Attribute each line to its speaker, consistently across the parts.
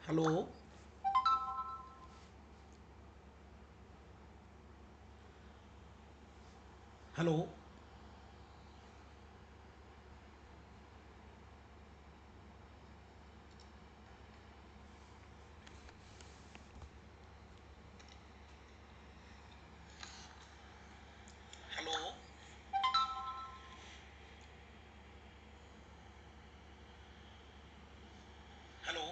Speaker 1: Hello. Hello. Hello. Hello.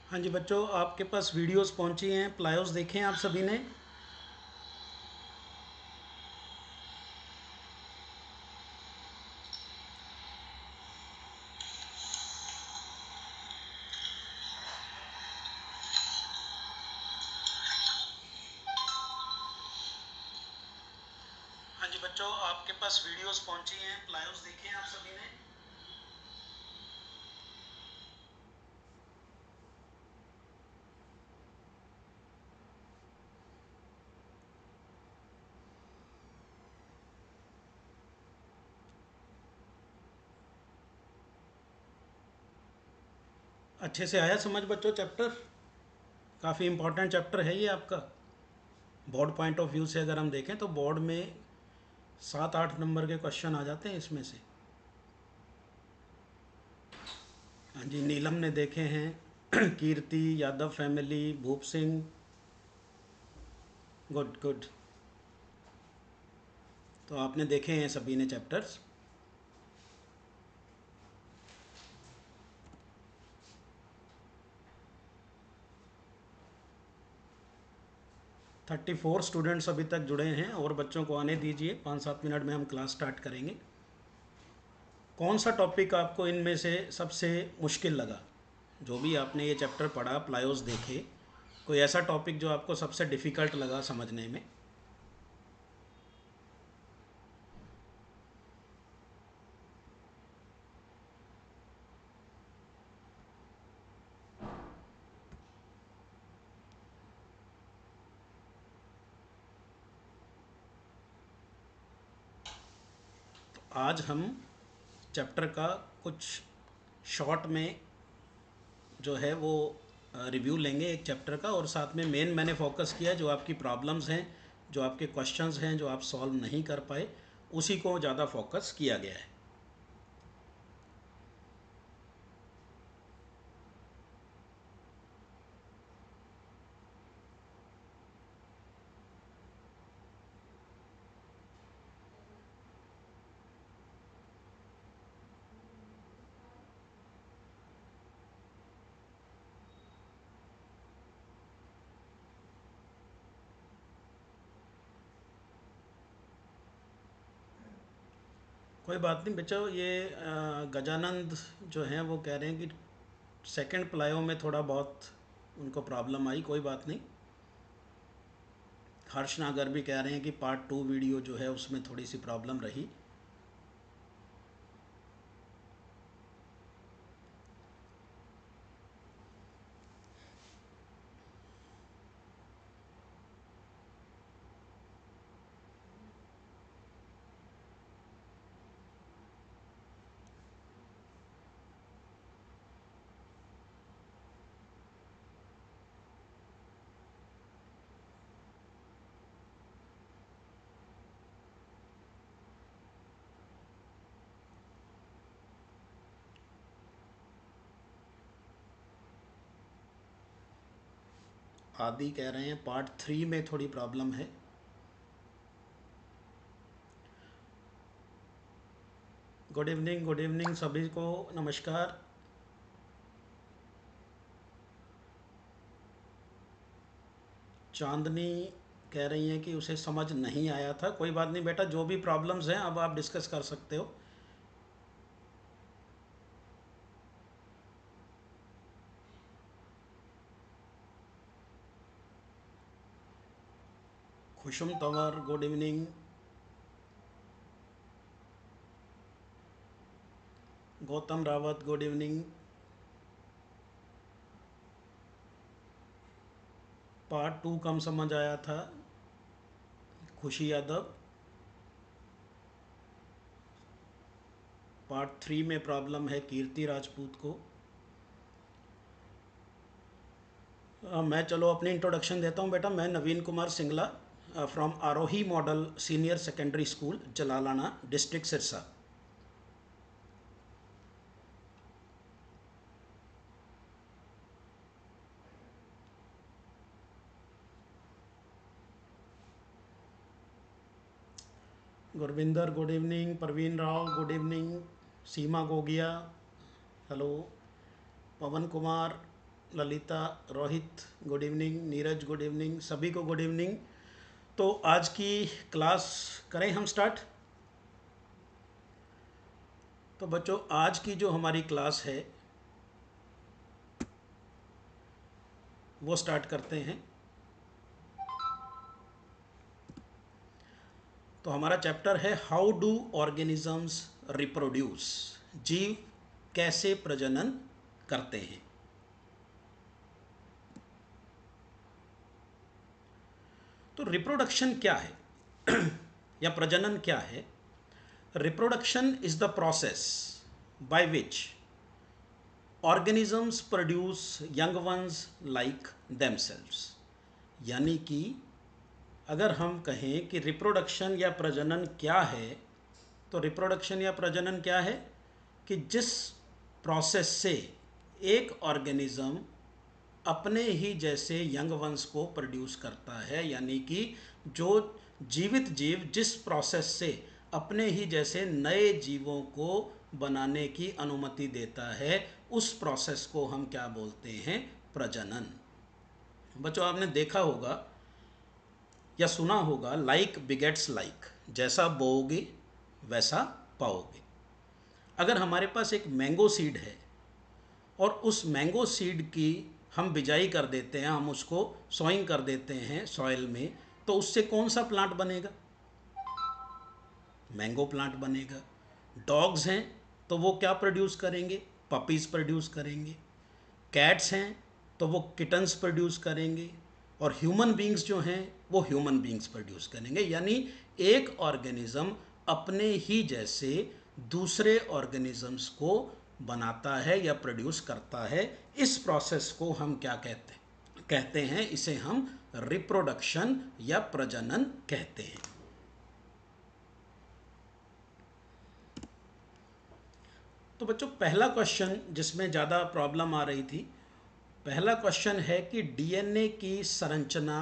Speaker 1: हाँ जी बच्चों, आपके पास वीडियोस पहुंची हैं। प्लायोस देखें आप सभी ने। हाँ जी बच्चों, आपके पास वीडियोस पहुंची हैं। प्लायोस देखें आप सभी ने। अच्छे से आया समझ बच्चों चैप्टर? काफ़ी इम्पोर्टेंट चैप्टर है ये आपका। बोर्ड पॉइंट ऑफ व्यू से अगर हम देखें तो बोर्ड में 7-8 नंबर के क्वेश्चन आ जाते हैं इसमें से। हाँ जी, नीलम ने देखे हैं। कीर्ति यादव फैमिली, भूप सिंह। Good good. तो आपने देखे हैं सभी ने चैप्टर्स। 34 स्टूडेंट्स अभी तक जुड़े हैं और बच्चों को आने दीजिए। 5-7 मिनट में हम क्लास स्टार्ट करेंगे। कौन सा टॉपिक आपको इनमें से सबसे मुश्किल लगा? जो भी आपने ये चैप्टर पढ़ा, प्लायोस देखे, कोई ऐसा टॉपिक जो आपको सबसे डिफ़िकल्ट लगा समझने में? तो आज हम चैप्टर का कुछ शॉर्ट में जो है वो रिव्यू लेंगे एक चैप्टर का, और साथ में मेन मैंने फोकस किया जो आपकी प्रॉब्लम्स हैं, जो आपके क्वेश्चंस हैं, जो आप सॉल्व नहीं कर पाए, उसी को ज़्यादा फोकस किया गया है। कोई बात नहीं बच्चों, ये गजानंद जो हैं वो कह रहे हैं कि सेकंड प्लायो में थोड़ा बहुत उनको प्रॉब्लम आई। कोई बात नहीं। हर्ष नागर भी कह रहे हैं कि पार्ट 2 वीडियो जो है उसमें थोड़ी सी प्रॉब्लम रही। आदि कह रहे हैं पार्ट 3 में थोड़ी प्रॉब्लम है। गुड इवनिंग सभी को। नमस्कार। चांदनी कह रही हैं कि उसे समझ नहीं आया था। कोई बात नहीं बेटा, जो भी प्रॉब्लम्स हैं अब आप डिस्कस कर सकते हो। Khushum Tanwar good evening. Gautam Rawat good evening. Part 2 कम समझ आया था? खुशी यादव। पार्ट 3 में प्रॉब्लम है कीर्ति राजपूत को। मैं चलो अपनी इंट्रोडक्शन देता हूँ बेटा। मैं Naveen Kumar Singla from Aarohi model senior secondary school Jalalana district Sirsa. Gurvinder good evening. Praveen Rao good evening. Seema Gogia hello. Pawan Kumar, Lalita, Rohit good evening. Neeraj good evening. सभी को गुड इवनिंग। तो आज की क्लास करें हम स्टार्ट। तो बच्चों आज की जो हमारी क्लास है वो स्टार्ट करते हैं। तो हमारा चैप्टर है हाउ डू ऑर्गेनिजम्स रिप्रोड्यूस। जीव कैसे प्रजनन करते हैं। तो रिप्रोडक्शन क्या है या प्रजनन क्या है? Reproduction is the process by which organisms produce young ones like themselves। यानी कि अगर हम कहें कि रिप्रोडक्शन या प्रजनन क्या है, तो रिप्रोडक्शन या प्रजनन क्या है कि जिस प्रोसेस से एक ऑर्गेनिज्म अपने ही जैसे यंग वंस को प्रोड्यूस करता है, यानी कि जो जीवित जीव जिस प्रोसेस से अपने ही जैसे नए जीवों को बनाने की अनुमति देता है, उस प्रोसेस को हम क्या बोलते हैं? प्रजनन। बच्चों आपने देखा होगा या सुना होगा लाइक बिगेट्स लाइक, जैसा बोओगे वैसा पाओगे। अगर हमारे पास एक मैंगो सीड है और उस मैंगो सीड की हम बिजाई कर देते हैं, हम उसको सोइंग कर देते हैं सॉइल में, तो उससे कौन सा प्लांट बनेगा? मैंगो प्लांट बनेगा। डॉग्स हैं तो वो क्या प्रोड्यूस करेंगे? पपीज़ प्रोड्यूस करेंगे। कैट्स हैं तो वो किटन्स प्रोड्यूस करेंगे। और ह्यूमन बींग्स जो हैं वो ह्यूमन बींग्स प्रोड्यूस करेंगे। यानी एक ऑर्गेनिज्म अपने ही जैसे दूसरे ऑर्गेनिजम्स को बनाता है या प्रोड्यूस करता है। इस प्रोसेस को हम क्या कहते हैं? इसे हम रिप्रोडक्शन या प्रजनन कहते हैं। तो बच्चों पहला क्वेश्चन जिसमें ज़्यादा प्रॉब्लम आ रही थी, पहला क्वेश्चन है कि डीएनए की संरचना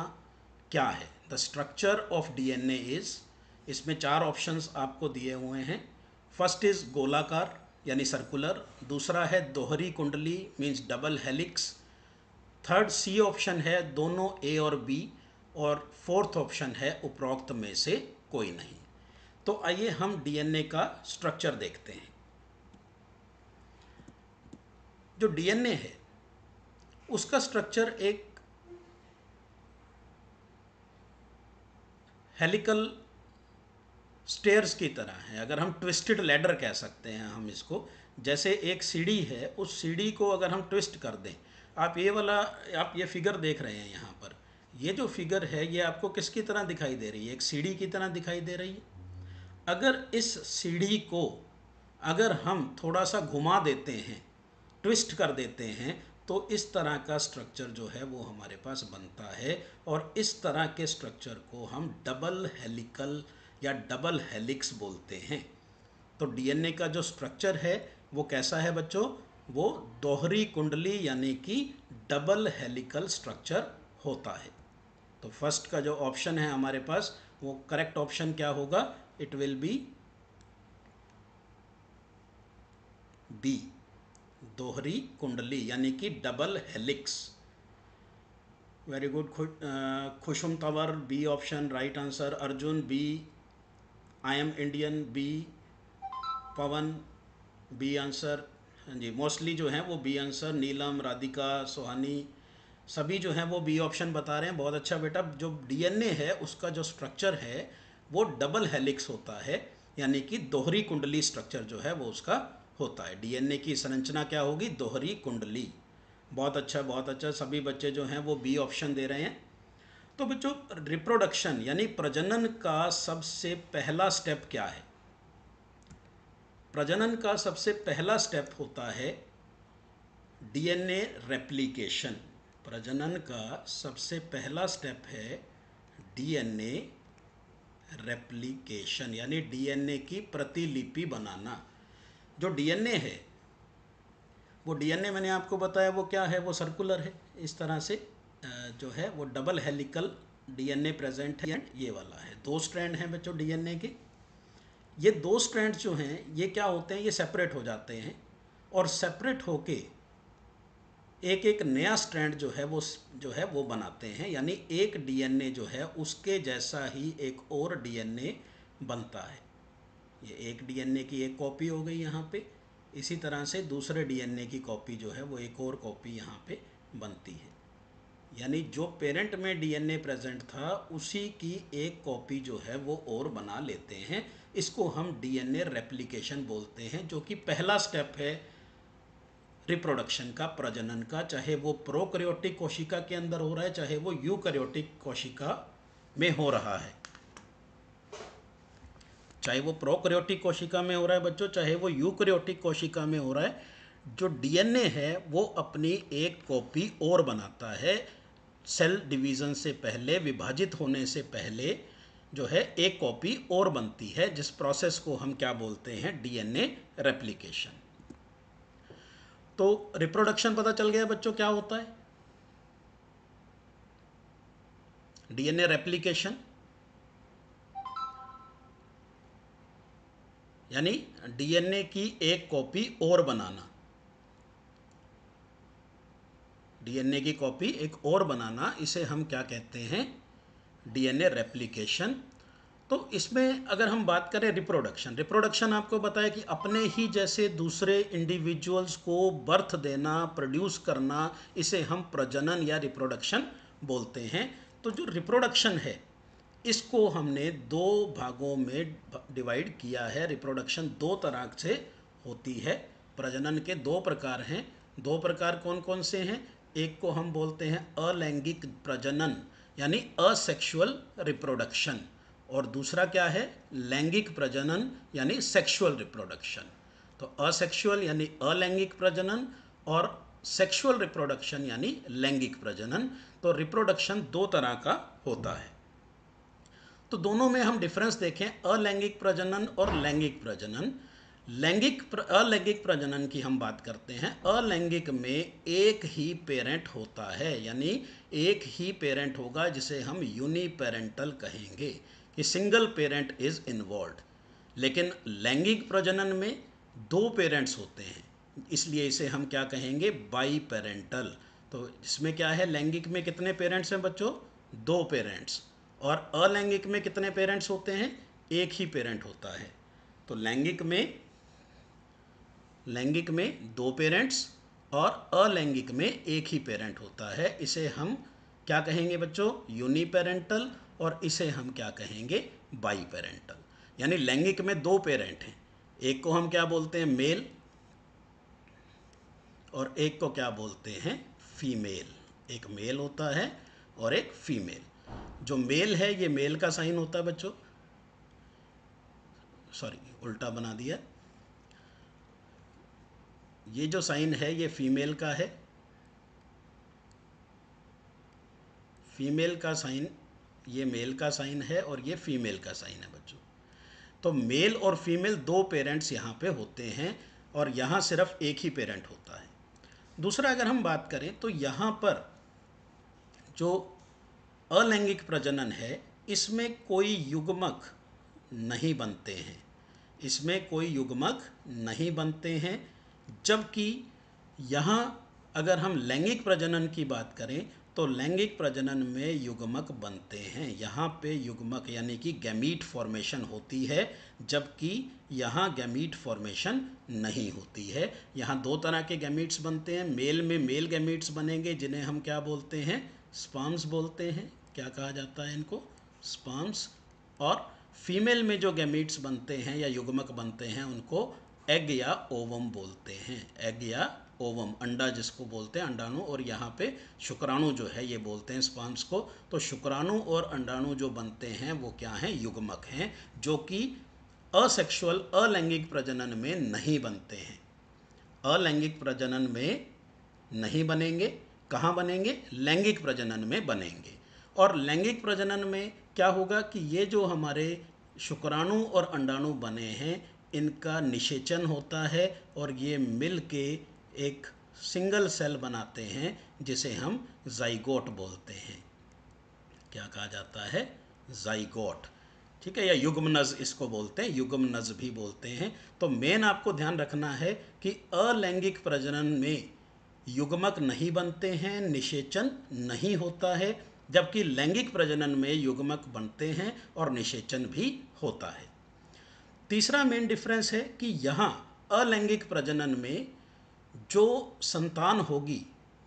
Speaker 1: क्या है? The structure of DNA is. इसमें 4 ऑप्शंस आपको दिए हुए हैं। फर्स्ट इज गोलाकार यानी सर्कुलर। दूसरा है दोहरी कुंडली means double helix. Third C option है दोनों ए और बी। और फोर्थ ऑप्शन है उपरोक्त में से कोई नहीं। तो आइए हम डीएनए का स्ट्रक्चर देखते हैं। जो डीएनए है उसका स्ट्रक्चर एक हेलिकल स्टेयर्स की तरह है। अगर हम ट्विस्टेड लैडर कह सकते हैं हम इसको। जैसे एक सीढ़ी है, उस सीढ़ी को अगर हम ट्विस्ट कर दें, आप ये वाला, आप ये फिगर देख रहे हैं यहाँ पर, ये जो फिगर है ये आपको किसकी तरह दिखाई दे रही है? एक सीढ़ी की तरह दिखाई दे रही है। अगर इस सीढ़ी को अगर हम थोड़ा सा घुमा देते हैं, ट्विस्ट कर देते हैं, तो इस तरह का स्ट्रक्चर जो है वो हमारे पास बनता है। और इस तरह के स्ट्रक्चर को हम डबल हेलिकल या डबल हेलिक्स बोलते हैं। तो डीएनए का जो स्ट्रक्चर है वो कैसा है बच्चों? वो दोहरी कुंडली यानी कि डबल हेलिकल स्ट्रक्चर होता है। तो फर्स्ट का जो ऑप्शन है हमारे पास, वो करेक्ट ऑप्शन क्या होगा? इट विल बी बी, दोहरी कुंडली यानी कि double helix. Very good. Khushum Tanwar B option right answer. Arjun B. I am Indian B. Pawan B answer. हाँ जी, मोस्टली जो हैं वो बी आंसर। नीलम, राधिका, सोहानी सभी जो हैं वो बी ऑप्शन बता रहे हैं। बहुत अच्छा बेटा। जो डीएनए है उसका जो स्ट्रक्चर है वो डबल हेलिक्स होता है, यानी कि दोहरी कुंडली स्ट्रक्चर जो है वो उसका होता है। डीएनए की संरचना क्या होगी? दोहरी कुंडली। बहुत अच्छा, बहुत अच्छा। सभी बच्चे जो हैं वो बी ऑप्शन दे रहे हैं। तो बच्चों, रिप्रोडक्शन यानी प्रजनन का सबसे पहला स्टेप क्या है? प्रजनन का सबसे पहला स्टेप होता है डीएनए रेप्लिकेशन। प्रजनन का सबसे पहला स्टेप है डीएनए रेप्लिकेशन, यानी डीएनए की प्रतिलिपि बनाना। जो डीएनए है वो डीएनए मैंने आपको बताया वो क्या है, वो सर्कुलर है इस तरह से। जो है वो डबल हेलिकल डीएनए प्रेजेंट है। ये वाला है, दो स्ट्रैंड हैं बच्चों डीएनए के। ये दो स्ट्रैंड जो हैं ये क्या होते हैं? ये सेपरेट हो जाते हैं और सेपरेट होके एक एक नया स्ट्रैंड जो है वो बनाते हैं। यानी एक डीएनए जो है उसके जैसा ही एक और डीएनए बनता है। ये एक डीएनए की एक कॉपी हो गई यहाँ पे। इसी तरह से दूसरे डीएनए की कॉपी जो है वो एक और कॉपी यहाँ पे बनती है। यानी जो पेरेंट में डीएनए प्रेजेंट था उसी की एक कॉपी जो है वो और बना लेते हैं। इसको हम डीएनए रेप्लिकेशन बोलते हैं, जो कि पहला स्टेप है रिप्रोडक्शन का, प्रजनन का। चाहे वो प्रोकैरियोटिक कोशिका के अंदर हो रहा है, चाहे वो यूकैरियोटिक कोशिका में हो रहा है। चाहे वो प्रोकैरियोटिक कोशिका में हो रहा है बच्चों, चाहे वो यूकैरियोटिक कोशिका में हो रहा है, जो डीएनए है वो अपनी एक कॉपी और बनाता है। सेल डिवीज़न से पहले, विभाजित होने से पहले जो है एक कॉपी और बनती है, जिस प्रोसेस को हम क्या बोलते हैं? DNA replication. तो रिप्रोडक्शन पता चल गया बच्चों क्या होता है। डीएनए रेप्लिकेशन यानी डीएनए की एक कॉपी और बनाना। डीएनए की कॉपी एक और बनाना, इसे हम क्या कहते हैं? DNA replication. तो इसमें अगर हम बात करें रिप्रोडक्शन, रिप्रोडक्शन आपको बताया कि अपने ही जैसे दूसरे इंडिविजुअल्स को बर्थ देना, प्रोड्यूस करना, इसे हम प्रजनन या रिप्रोडक्शन बोलते हैं। तो जो रिप्रोडक्शन है इसको हमने दो भागों में डिवाइड किया है। रिप्रोडक्शन दो तरह से होती है। प्रजनन के दो प्रकार हैं। दो प्रकार कौन कौन से हैं? एक को हम बोलते हैं अलैंगिक प्रजनन यानी असेक्सुअल रिप्रोडक्शन, और दूसरा क्या है? लैंगिक प्रजनन यानी सेक्सुअल रिप्रोडक्शन। तो असेक्सुअल यानी अलैंगिक प्रजनन और सेक्सुअल रिप्रोडक्शन यानी लैंगिक प्रजनन। तो रिप्रोडक्शन दो तरह का होता है। तो दोनों में हम डिफरेंस देखें, अलैंगिक प्रजनन और लैंगिक प्रजनन। अलैंगिक प्रजनन की हम बात करते हैं। अलैंगिक में एक ही पेरेंट होता है, यानी एक ही पेरेंट होगा, जिसे हम यूनिपेरेंटल कहेंगे कि सिंगल पेरेंट इज इन्वॉल्व। लेकिन लैंगिक प्रजनन में दो पेरेंट्स होते हैं, इसलिए इसे हम क्या कहेंगे? By parental. तो इसमें क्या है? लैंगिक में कितने पेरेंट्स हैं बच्चों? दो पेरेंट्स। और अलैंगिक में कितने पेरेंट्स होते हैं? एक ही पेरेंट होता है। तो लैंगिक में दो पेरेंट्स और अलैंगिक में एक ही पेरेंट होता है। इसे हम क्या कहेंगे बच्चों? यूनिपेरेंटल। और इसे हम क्या कहेंगे? By parental. यानी लैंगिक में दो पेरेंट हैं, एक को हम क्या बोलते हैं? मेल, और एक को क्या बोलते हैं? फीमेल। एक मेल होता है और एक फीमेल। जो मेल है ये मेल का साइन होता है बच्चों, सॉरी उल्टा बना दिया। ये जो साइन है ये फीमेल का है, फीमेल का साइन ये मेल का साइन है, और ये फीमेल का साइन है बच्चों। तो मेल और फीमेल दो पेरेंट्स यहाँ पे होते हैं, और यहाँ सिर्फ एक ही पेरेंट होता है। दूसरा अगर हम बात करें तो यहाँ पर जो अलैंगिक प्रजनन है इसमें कोई युग्मक नहीं बनते हैं, इसमें कोई युग्मक नहीं बनते हैं। जबकि यहाँ अगर हम लैंगिक प्रजनन की बात करें तो लैंगिक प्रजनन में युग्मक बनते हैं। यहाँ पे युग्मक यानी कि गैमीट फॉर्मेशन होती है, जबकि यहाँ गैमीट फॉर्मेशन नहीं होती है। यहाँ दो तरह के गैमीट्स बनते हैं। मेल में मेल गैमीट्स बनेंगे जिन्हें हम क्या बोलते हैं, स्पर्म्स बोलते हैं। क्या कहा जाता है इनको, स्पर्म्स। और फीमेल में जो गैमीट्स बनते हैं या युग्मक बनते हैं उनको एग या ओवम बोलते हैं। एग या ओवम, अंडा जिसको बोलते हैं, अंडाणु। और यहाँ पे शुक्राणु जो है ये बोलते हैं स्पर्म्स को। तो शुक्राणु और अंडाणु जो बनते हैं वो क्या हैं, युग्मक हैं, जो कि असेक्सुअल अलैंगिक प्रजनन में नहीं बनते हैं। अलैंगिक प्रजनन में नहीं बनेंगे। कहाँ बनेंगे, लैंगिक प्रजनन में बनेंगे। और लैंगिक प्रजनन में क्या होगा कि ये जो हमारे शुक्राणु और अंडाणु बने हैं इनका निषेचन होता है और ये मिल के एक सिंगल सेल बनाते हैं जिसे हम जाइगोट बोलते हैं। क्या कहा जाता है, जाइगोट। ठीक है, या युग्मनज इसको बोलते हैं, युग्मनज भी बोलते हैं। तो मेन आपको ध्यान रखना है कि अलैंगिक प्रजनन में युग्मक नहीं बनते हैं, निषेचन नहीं होता है, जबकि लैंगिक प्रजनन में युग्मक बनते हैं और निषेचन भी होता है। तीसरा मेन डिफरेंस है कि यहाँ अलैंगिक प्रजनन में जो संतान होगी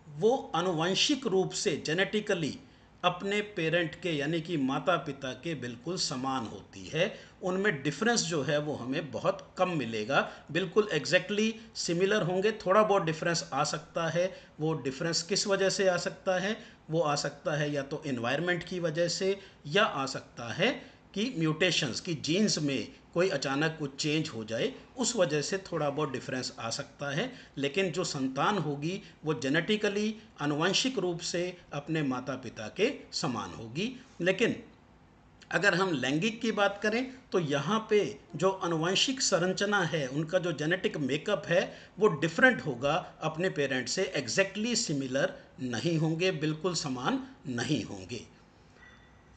Speaker 1: वो आनुवंशिक रूप से जेनेटिकली अपने पेरेंट के यानी कि माता पिता के बिल्कुल समान होती है। उनमें डिफरेंस जो है वो हमें बहुत कम मिलेगा। बिल्कुल एग्जैक्टली सिमिलर होंगे, थोड़ा बहुत डिफरेंस आ सकता है। वो डिफरेंस किस वजह से आ सकता है, वो आ सकता है या तो एनवायरनमेंट की वजह से, या आ सकता है कि म्यूटेशंस की जीन्स में कोई अचानक कुछ चेंज हो जाए, उस वजह से थोड़ा बहुत डिफरेंस आ सकता है। लेकिन जो संतान होगी वो जेनेटिकली आनुवंशिक रूप से अपने माता पिता के समान होगी। लेकिन अगर हम लैंगिक की बात करें तो यहाँ पे जो आनुवंशिक संरचना है, उनका जो जेनेटिक मेकअप है वो डिफरेंट होगा अपने पेरेंट से, एग्जैक्टली सिमिलर नहीं होंगे, बिल्कुल समान नहीं होंगे।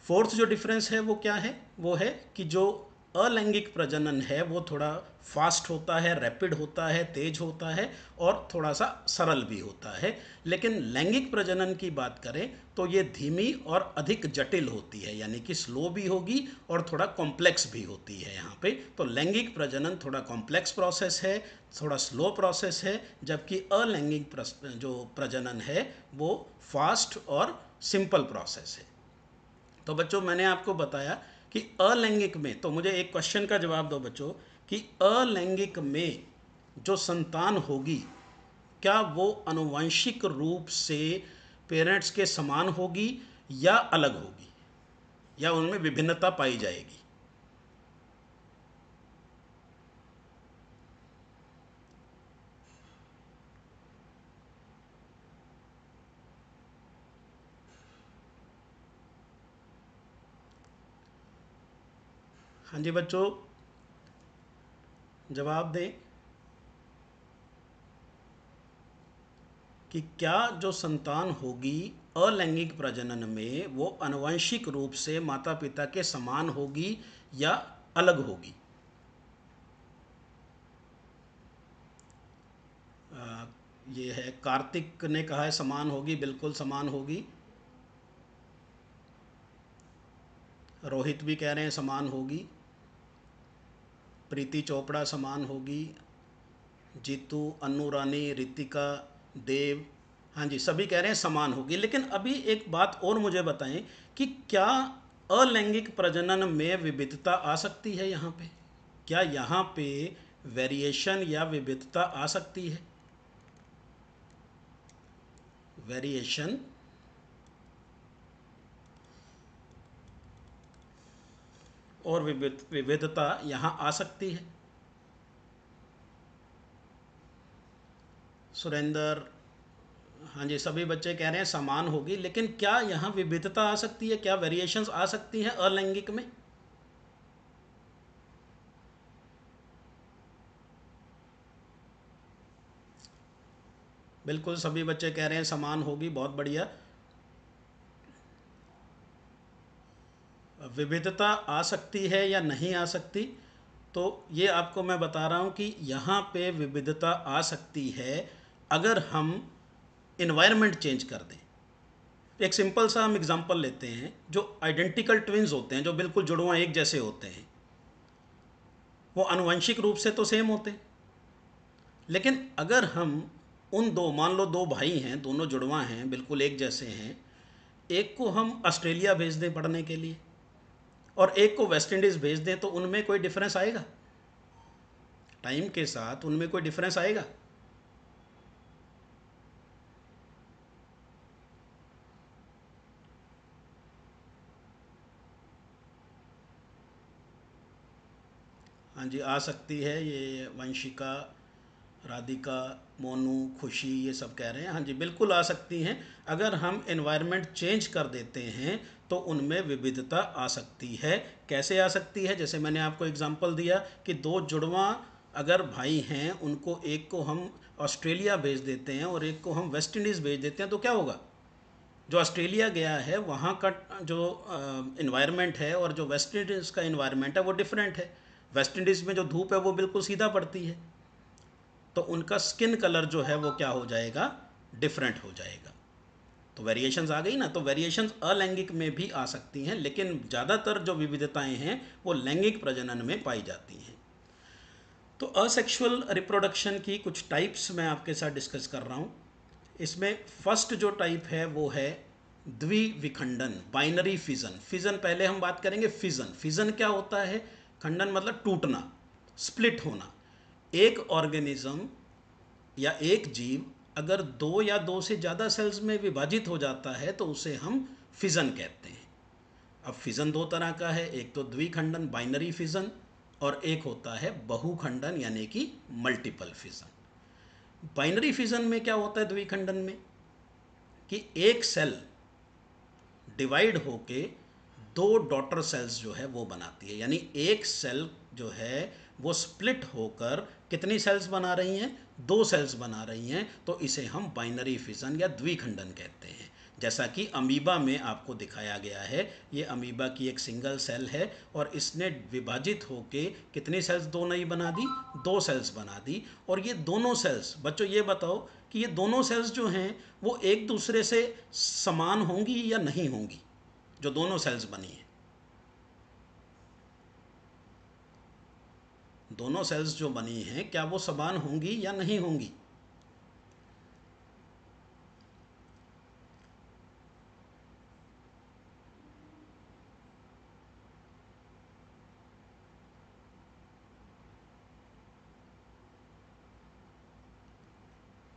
Speaker 1: फोर्थ जो डिफरेंस है वो क्या है, वो है कि जो अलैंगिक प्रजनन है वो थोड़ा फास्ट होता है, रैपिड होता है, तेज होता है और थोड़ा सा सरल भी होता है। लेकिन लैंगिक प्रजनन की बात करें तो ये धीमी और अधिक जटिल होती है, यानी कि स्लो भी होगी और थोड़ा कॉम्प्लेक्स भी होती है यहाँ पे। तो लैंगिक प्रजनन थोड़ा कॉम्प्लेक्स प्रोसेस है, थोड़ा स्लो प्रोसेस है, जबकि अलैंगिक जो प्रजनन है वो फास्ट और सिंपल प्रोसेस है। तो बच्चों मैंने आपको बताया कि अलैंगिक में, तो मुझे एक क्वेश्चन का जवाब दो बच्चों कि अलैंगिक में जो संतान होगी क्या वो आनुवंशिक रूप से पेरेंट्स के समान होगी या अलग होगी, या उनमें विभिन्नता पाई जाएगी। हाँ जी बच्चों, जवाब दें कि क्या जो संतान होगी अलैंगिक प्रजनन में वो आनुवंशिक रूप से माता पिता के समान होगी या अलग होगी। ये है, कार्तिक ने कहा है समान होगी, बिल्कुल समान होगी। रोहित भी कह रहे हैं समान होगी। प्रीति चोपड़ा समान होगी। जीतू, अन्नू रानी, रितिका, देव, हाँ जी सभी कह रहे हैं समान होगी। लेकिन अभी एक बात और मुझे बताएं कि क्या अलैंगिक प्रजनन में विविधता आ सकती है यहाँ पे, क्या यहाँ पे वेरिएशन या विविधता आ सकती है। वेरिएशन और विविधता यहाँ आ सकती है। सुरेंद्र, हाँ जी सभी बच्चे कह रहे हैं समान होगी, लेकिन क्या यहाँ विविधता आ सकती है, क्या वेरिएशंस आ सकती हैं अलैंगिक में। बिल्कुल सभी बच्चे कह रहे हैं समान होगी, बहुत बढ़िया। विविधता आ सकती है या नहीं आ सकती, तो ये आपको मैं बता रहा हूँ कि यहाँ पे विविधता आ सकती है अगर हम इन्वायरमेंट चेंज कर दें। एक सिंपल सा हम एग्जांपल लेते हैं, जो आइडेंटिकल ट्विन्स होते हैं, जो बिल्कुल जुड़वा एक जैसे होते हैं, वो आनुवंशिक रूप से तो सेम होते हैं, लेकिन अगर हम उन दो, मान लो दो भाई हैं, दोनों जुड़वा हैं, बिल्कुल एक जैसे हैं, एक को हम ऑस्ट्रेलिया भेज दें पढ़ने के लिए और एक को वेस्ट इंडीज़ भेज दें, तो उनमें कोई डिफरेंस आएगा? टाइम के साथ उनमें कोई डिफरेंस आएगा? हाँ जी, आ सकती है। ये वंशिका, राधिका, मोनू, खुशी, ये सब कह रहे हैं। हाँ जी, बिल्कुल आ सकती हैं। अगर हम एनवायरनमेंट चेंज कर देते हैं तो उनमें विविधता आ सकती है। कैसे आ सकती है? जैसे मैंने आपको एग्जांपल दिया कि दो जुड़वा अगर भाई हैं, उनको एक को हम ऑस्ट्रेलिया भेज देते हैं और एक को हम वेस्ट इंडीज़ भेज देते हैं, तो क्या होगा? जो ऑस्ट्रेलिया गया है वहाँ का जो इन्वायरमेंट है और जो वेस्ट इंडीज़ का इन्वायरमेंट है वो डिफरेंट है। वेस्ट इंडीज़ में जो धूप है वो बिल्कुल सीधा पड़ती है, तो उनका स्किन कलर जो है वो क्या हो जाएगा? डिफरेंट हो जाएगा। तो वेरिएशंस आ गई ना। तो वेरिएशंस अलैंगिक में भी आ सकती हैं, लेकिन ज़्यादातर जो विविधताएं हैं वो लैंगिक प्रजनन में पाई जाती हैं। तो असेक्सुअल रिप्रोडक्शन की कुछ टाइप्स मैं आपके साथ डिस्कस कर रहा हूँ। इसमें फर्स्ट जो टाइप है वो है द्विविखंडन, बाइनरी फिजन। फिजन पहले हम बात करेंगे। फिजन, फिजन क्या होता है? खंडन मतलब टूटना, स्प्लिट होना। एक ऑर्गेनिज्म या एक जीव अगर दो या दो से ज़्यादा सेल्स में विभाजित हो जाता है तो उसे हम फिजन कहते हैं। अब फिजन दो तरह का है, एक तो द्विखंडन बाइनरी फिजन और एक होता है बहुखंडन यानी कि मल्टीपल फिजन। बाइनरी फिजन में क्या होता है द्विखंडन में? कि एक सेल डिवाइड होके दो डॉटर सेल्स जो है वो बनाती है, यानी एक सेल जो है वो स्प्लिट होकर कितनी सेल्स बना रही हैं? दो सेल्स बना रही हैं। तो इसे हम बाइनरी फिजन या द्विखंडन कहते हैं। जैसा कि अमीबा में आपको दिखाया गया है, ये अमीबा की एक सिंगल सेल है और इसने विभाजित होके कितनी सेल्स दो नई बना दी? दो सेल्स बना दी। और ये दोनों सेल्स, बच्चों ये बताओ कि ये दोनों सेल्स जो हैं वो एक दूसरे से समान होंगी या नहीं होंगी? जो दोनों सेल्स बनी हैं, दोनों सेल्स जो बनी हैं, क्या वो समान होंगी या नहीं होंगी?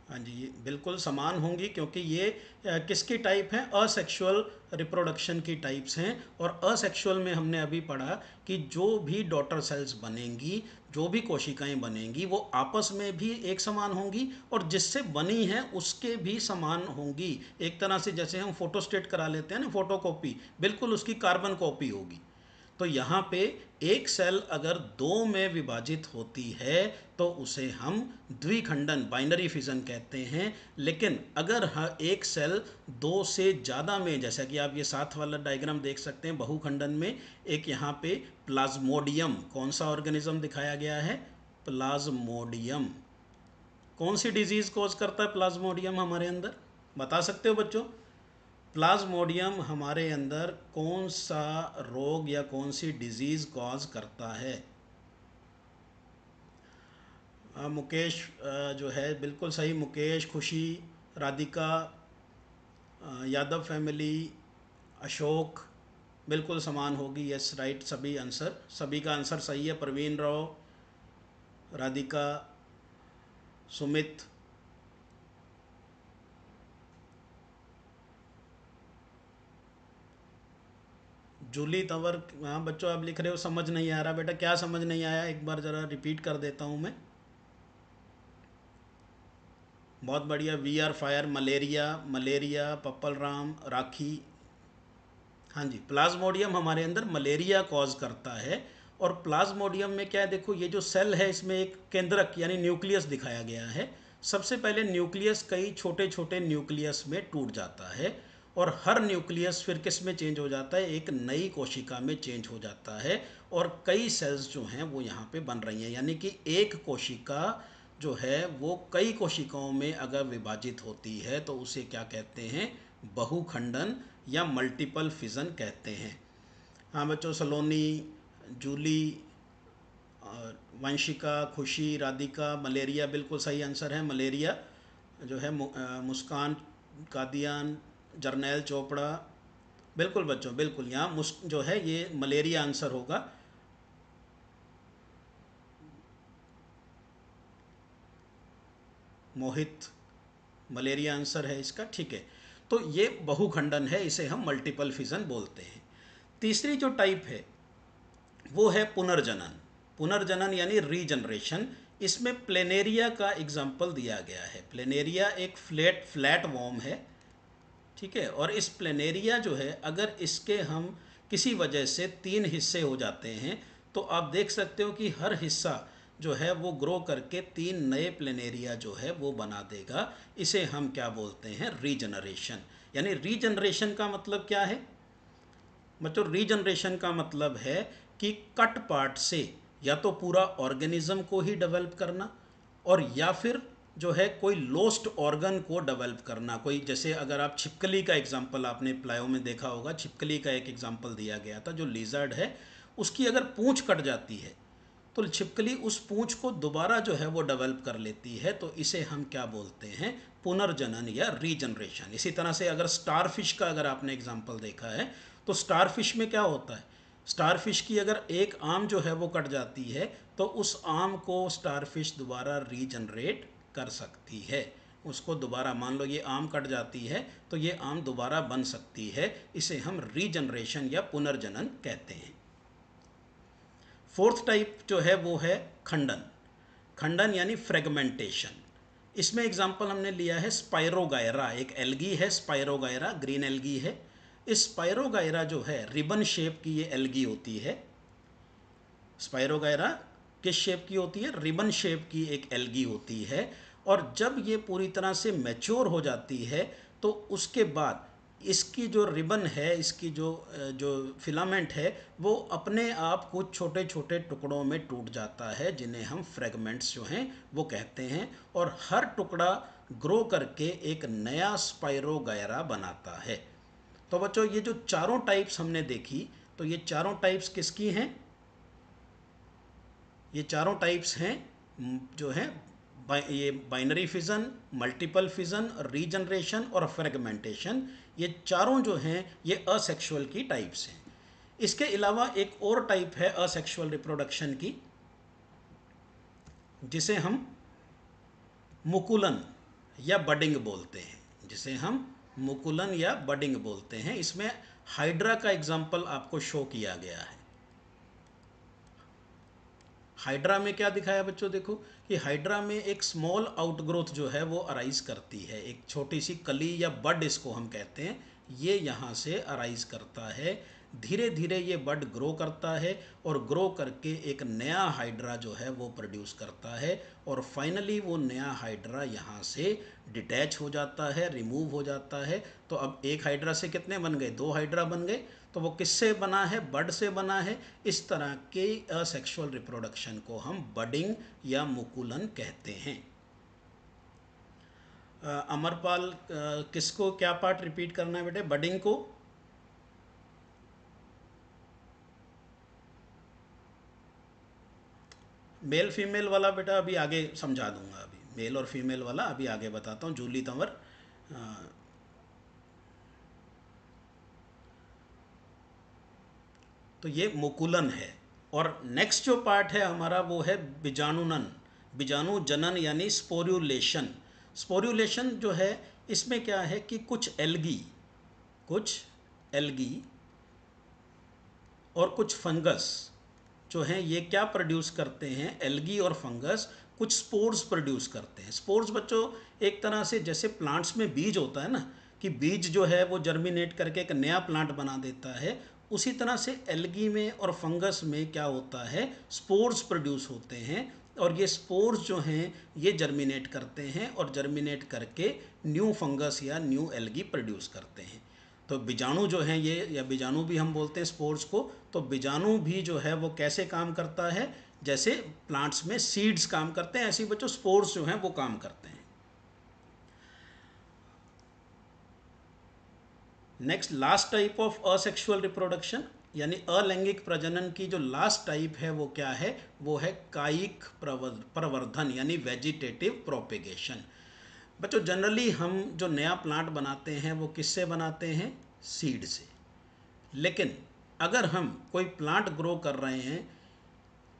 Speaker 1: हाँ जी, ये बिल्कुल समान होंगी, क्योंकि ये किसकी टाइप हैं? असेक्सुअल रिप्रोडक्शन की टाइप्स हैं। और असेक्सुअल में हमने अभी पढ़ा कि जो भी डॉटर सेल्स बनेंगी, जो भी कोशिकाएं बनेंगी, वो आपस में भी एक समान होंगी और जिससे बनी हैं उसके भी समान होंगी। एक तरह से जैसे हम फोटोस्टेट करा लेते हैं ना, फोटोकॉपी, बिल्कुल उसकी कार्बन कॉपी होगी। तो यहाँ पे एक सेल अगर दो में विभाजित होती है तो उसे हम द्विखंडन बाइनरी फिजन कहते हैं। लेकिन अगर एक सेल दो से ज़्यादा में, जैसा कि आप ये साथ वाला डायग्राम देख सकते हैं बहुखंडन में, एक यहाँ पे प्लाज्मोडियम, कौन सा ऑर्गेनिज्म दिखाया गया है? प्लाज्मोडियम। कौन सी डिजीज़ कॉज करता है प्लाज्मोडियम हमारे अंदर? बता सकते हो बच्चों? प्लाज्मोडियम हमारे अंदर कौन सा रोग या कौन सी डिजीज़ कॉज करता है? मुकेश जो है बिल्कुल सही। मुकेश, खुशी, राधिका, यादव फैमिली, अशोक, बिल्कुल समान होगी। यस राइट, सभी आंसर, सभी का आंसर सही है। प्रवीण राव, राधिका, सुमित, जूली तंवर। हाँ बच्चों, आप लिख रहे हो समझ नहीं आ रहा। बेटा क्या समझ नहीं आया? एक बार ज़रा रिपीट कर देता हूँ मैं। बहुत बढ़िया। We are fire, malaria, malaria, Pappal Ram, Rakhi. हाँ जी, प्लाज्मोडियम हमारे अंदर मलेरिया कॉज करता है। और प्लाज्मोडियम में क्या है, देखो ये जो सेल है इसमें एक केंद्रक यानी न्यूक्लियस दिखाया गया है। सबसे पहले न्यूक्लियस कई छोटे छोटे न्यूक्लियस में टूट जाता है और हर न्यूक्लियस फिर किस में चेंज हो जाता है? एक नई कोशिका में चेंज हो जाता है। और कई सेल्स जो हैं वो यहाँ पे बन रही हैं, यानी कि एक कोशिका जो है वो कई कोशिकाओं में अगर विभाजित होती है तो उसे क्या कहते हैं? बहुखंडन या मल्टीपल फिजन कहते हैं। हाँ बच्चों, सलोनी, जूली, वंशिका, खुशी, राधिका, मलेरिया बिल्कुल सही आंसर है। मलेरिया जो है मुस्कान, कादियान, जर्नैल चोपड़ा, बिल्कुल बच्चों बिल्कुल, यहाँ जो है ये मलेरिया आंसर होगा। मोहित, मलेरिया आंसर है इसका, ठीक है। तो ये बहुखंडन है, इसे हम मल्टीपल फिजन बोलते हैं। तीसरी जो टाइप है वो है पुनर्जनन। पुनर्जनन यानी रीजनरेशन। इसमें प्लेनेरिया का एग्जाम्पल दिया गया है। प्लेनेरिया एक फ्लैट वॉर्म है, ठीक है। और इस प्लेनेरिया जो है, अगर इसके हम किसी वजह से 3 हिस्से हो जाते हैं तो आप देख सकते हो कि हर हिस्सा जो है वो ग्रो करके 3 नए प्लेनेरिया जो है वो बना देगा। इसे हम क्या बोलते हैं? रीजनरेशन। यानी रीजनरेशन का मतलब क्या है बच्चों? रीजनरेशन का मतलब है कि कट पार्ट से या तो पूरा ऑर्गेनिज्म को ही डेवलप करना, और या फिर जो है कोई लोस्ट ऑर्गन को डेवलप करना। कोई जैसे अगर आप छिपकली का एग्जांपल आपने प्लायो में देखा होगा, छिपकली का एक एग्जांपल दिया गया था। जो लिजर्ड है उसकी अगर पूंछ कट जाती है तो छिपकली उस पूंछ को दोबारा जो है वो डेवलप कर लेती है। तो इसे हम क्या बोलते हैं? पुनर्जनन या रीजनरेशन। इसी तरह से अगर स्टारफिश का अगर आपने एग्जांपल देखा है तो स्टारफिश में क्या होता है? स्टारफिश की अगर एक आर्म जो है वो कट जाती है तो उस आर्म को स्टारफिश दोबारा रीजनरेट कर सकती है। उसको दोबारा, मान लो ये आर्म कट जाती है तो ये आर्म दोबारा बन सकती है। इसे हम रीजनरेशन या पुनर्जनन कहते हैं। फोर्थ टाइप जो है वो है खंडन। खंडन यानी फ्रेगमेंटेशन। इसमें एग्जांपल हमने लिया है स्पाइरोगायरा। एक एल्गी है स्पाइरोगायरा, ग्रीन एल्गी है। इस स्पाइरोगायरा जो है रिबन शेप की ये एल्गी होती है। स्पाइरोगायरा किस शेप की होती है? रिबन शेप की एक एल्गी होती है। और जब ये पूरी तरह से मैच्योर हो जाती है तो उसके बाद इसकी जो रिबन है, इसकी जो जो फिलामेंट है, वो अपने आप कुछ छोटे छोटे टुकड़ों में टूट जाता है, जिन्हें हम फ्रेगमेंट्स जो हैं वो कहते हैं। और हर टुकड़ा ग्रो करके एक नया स्पाइरोगायरा बनाता है। तो बच्चों ये जो चारों टाइप्स हमने देखी, तो ये चारों टाइप्स किसकी हैं? ये चारों टाइप्स हैं जो हैं ये binary fission, multiple fission, regeneration और फ्रेगमेंटेशन। ये चारों जो हैं ये असेक्सुअल की टाइप्स हैं। इसके अलावा एक और टाइप है असेक्सुअल रिप्रोडक्शन की, जिसे हम मुकुलन या बडिंग बोलते हैं। जिसे हम मुकुलन या बडिंग बोलते हैं। इसमें हाइड्रा का एग्जाम्पल आपको शो किया गया है। हाइड्रा में क्या दिखाया बच्चों? देखो कि हाइड्रा में एक स्मॉल आउटग्रोथ जो है वो अराइज करती है। एक छोटी सी कली या बड इसको हम कहते हैं, ये यहाँ से अराइज करता है। धीरे धीरे ये बड ग्रो करता है और ग्रो करके एक नया हाइड्रा जो है वो प्रोड्यूस करता है। और फाइनली वो नया हाइड्रा यहाँ से डिटैच हो जाता है, रिमूव हो जाता है। तो अब एक हाइड्रा से कितने बन गए? 2 हाइड्रा बन गए। तो वो किससे बना है? बड से बना है। इस तरह के असेक्सुअल रिप्रोडक्शन को हम बडिंग या मुकुलन कहते हैं। अमरपाल, किसको क्या पार्ट रिपीट करना है बेटे? बडिंग को? मेल फीमेल वाला बेटा अभी आगे समझा दूंगा। अभी मेल और फीमेल वाला अभी आगे बताता हूँ। जूली तंवर, तो ये मुकुलन है। और नेक्स्ट जो पार्ट है हमारा वो है बीजाणुनन, बीजाणु जनन यानी स्पोर्युलेशन। स्पोर्युलेशन जो है इसमें क्या है कि कुछ एल्गी और कुछ फंगस जो हैं ये क्या प्रोड्यूस करते हैं? एल्गी और फंगस कुछ स्पोर्स प्रोड्यूस करते हैं। स्पोर्स बच्चों एक तरह से जैसे प्लांट्स में बीज होता है ना, कि बीज जो है वो जर्मिनेट करके एक नया प्लांट बना देता है, उसी तरह से एल्गी में और फंगस में क्या होता है? स्पोर्स प्रोड्यूस होते हैं। और ये स्पोर्स जो हैं ये जर्मिनेट करते हैं और जर्मिनेट करके न्यू फंगस या न्यू एल्गी प्रोड्यूस करते हैं। तो बीजाणु जो हैं ये, या बीजाणु भी हम बोलते हैं स्पोर्स को, तो बीजाणु भी जो है वो कैसे काम करता है? जैसे प्लांट्स में सीड्स काम करते हैं, ऐसे ही बच्चों स्पोर्स जो हैं वो काम करते हैं। Next, last type of asexual reproduction, यानी अलैंगिक प्रजनन की जो लास्ट टाइप है वो क्या है, वो है कायिक प्रवर्धन यानी वेजिटेटिव प्रोपेगेशन। बच्चों जनरली हम जो नया प्लांट बनाते हैं वो किससे बनाते हैं, सीड से। लेकिन अगर हम कोई प्लांट ग्रो कर रहे हैं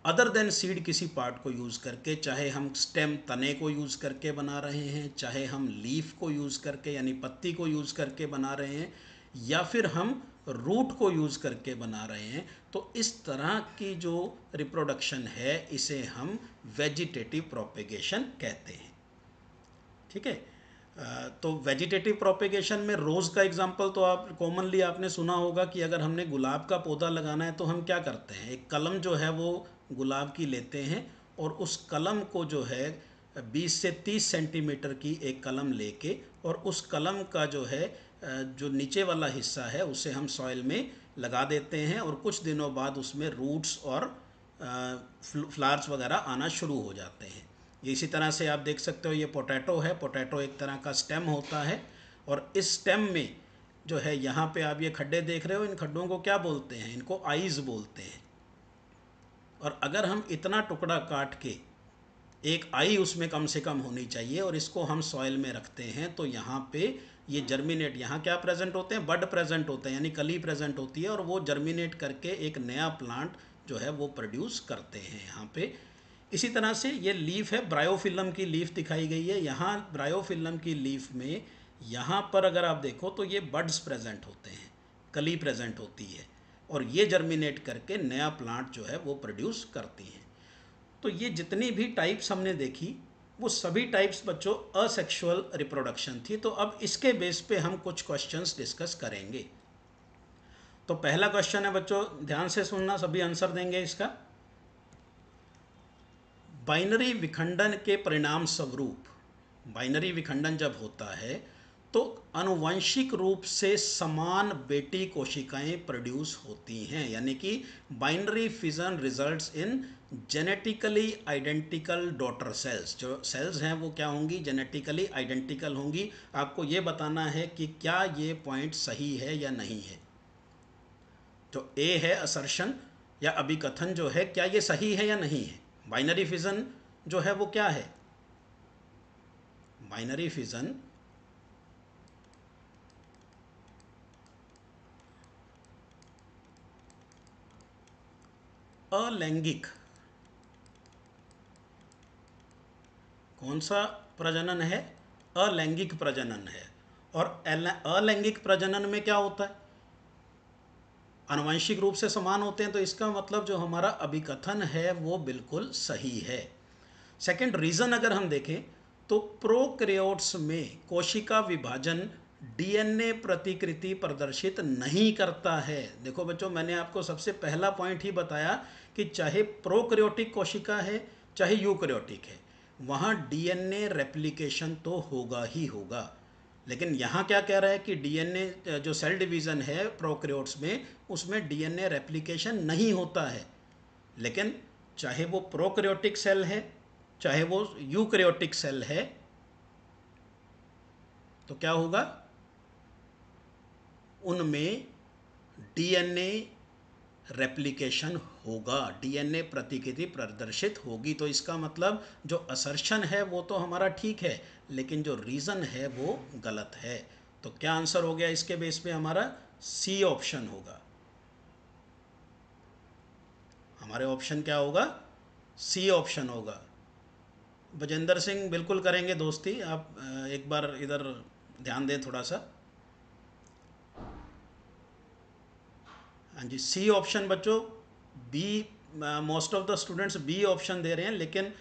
Speaker 1: अदर देन सीड, किसी पार्ट को यूज़ करके, चाहे हम स्टेम तने को यूज़ करके बना रहे हैं, चाहे हम लीफ को यूज़ करके यानी पत्ती को यूज़ करके बना रहे हैं, या फिर हम रूट को यूज़ करके बना रहे हैं, तो इस तरह की जो रिप्रोडक्शन है इसे हम वेजिटेटिव प्रोपेगेशन कहते हैं। ठीक है। तो वेजिटेटिव प्रोपेगेशन में रोज़ का एग्जांपल तो आप कॉमनली आपने सुना होगा कि अगर हमने गुलाब का पौधा लगाना है तो हम क्या करते हैं, एक कलम जो है वो गुलाब की लेते हैं और उस कलम को जो है 20 से 30 सेंटीमीटर की एक कलम लेके, और उस कलम का जो है जो नीचे वाला हिस्सा है उसे हम सॉइल में लगा देते हैं और कुछ दिनों बाद उसमें रूट्स और फ्लावर्स वगैरह आना शुरू हो जाते हैं। इसी तरह से आप देख सकते हो ये पोटैटो है, पोटैटो एक तरह का स्टेम होता है, और इस स्टेम में जो है यहाँ पे आप ये खड्डे देख रहे हो, इन खड्डों को क्या बोलते हैं, इनको आइज़ बोलते हैं। और अगर हम इतना टुकड़ा काट के, एक आई उसमें कम से कम होनी चाहिए, और इसको हम सॉइल में रखते हैं तो यहाँ पे ये जर्मिनेट, यहाँ क्या प्रेजेंट होते हैं, बड प्रेजेंट होते हैं यानी कली प्रेजेंट होती है, और वो जर्मिनेट करके एक नया प्लांट जो है वो प्रोड्यूस करते हैं यहाँ पे। इसी तरह से ये लीफ है, ब्रायोफिल्म की लीफ दिखाई गई है यहाँ। ब्रायोफिल्म की लीफ में यहाँ पर अगर आप देखो तो ये बड्स प्रेजेंट होते हैं, कली प्रेजेंट होती है, और ये जर्मिनेट करके नया प्लांट जो है वो प्रोड्यूस करती हैं। तो ये जितनी भी टाइप्स हमने देखी वो सभी टाइप्स बच्चों असेक्सुअल रिप्रोडक्शन थी। तो अब इसके बेस पे हम कुछ क्वेश्चंस डिस्कस करेंगे। तो पहला क्वेश्चन है बच्चों, ध्यान से सुनना, सभी आंसर देंगे इसका। बाइनरी विखंडन के परिणाम स्वरूप, बाइनरी विखंडन जब होता है तो आनुवंशिक रूप से समान बेटी कोशिकाएं प्रोड्यूस होती हैं, यानी कि binary fission results in genetically identical daughter cells. जो सेल्स हैं वो क्या होंगी, जेनेटिकली आइडेंटिकल होंगी। आपको ये बताना है कि क्या ये पॉइंट सही है या नहीं है। जो ए है असर्शन या अभिकथन जो है, क्या ये सही है या नहीं है। बाइनरी फिजन जो है वो क्या है, बाइनरी फिजन अलैंगिक कौन सा प्रजनन है, अलैंगिक प्रजनन है। और अलैंगिक प्रजनन में क्या होता है, आनुवंशिक रूप से समान होते हैं, तो इसका मतलब जो हमारा अभिकथन है वो बिल्कुल सही है। सेकंड रीज़न अगर हम देखें तो प्रोकैरियोट्स में कोशिका विभाजन डीएनए प्रतिकृति प्रदर्शित नहीं करता है। देखो बच्चों, मैंने आपको सबसे पहला पॉइंट ही बताया कि चाहे प्रोकैरियोटिक कोशिका है चाहे यूकैरियोटिक है, वहाँ डीएनए रेप्लिकेशन तो होगा ही होगा। लेकिन यहाँ क्या कह रहा है कि डीएनए जो सेल डिवीज़न है प्रोकैरियोट्स में, उसमें डीएनए रेप्लिकेशन नहीं होता है। लेकिन चाहे वो प्रोकैरियोटिक सेल है चाहे वो यूकैरियोटिक सेल है, तो क्या होगा, उनमें डीएनए रेप्लिकेशन होगा, डीएनए प्रतिकृति प्रदर्शित होगी। तो इसका मतलब जो असर्शन है वो तो हमारा ठीक है, लेकिन जो रीज़न है वो गलत है। तो क्या आंसर हो गया इसके बेस पे, हमारा सी ऑप्शन होगा। हमारे ऑप्शन क्या होगा, सी ऑप्शन होगा। बजेंद्र सिंह बिल्कुल करेंगे दोस्ती, आप एक बार इधर ध्यान दें थोड़ा सा। हाँ जी, सी ऑप्शन बच्चों। B, most of the students B option दे रहे हैं, लेकिन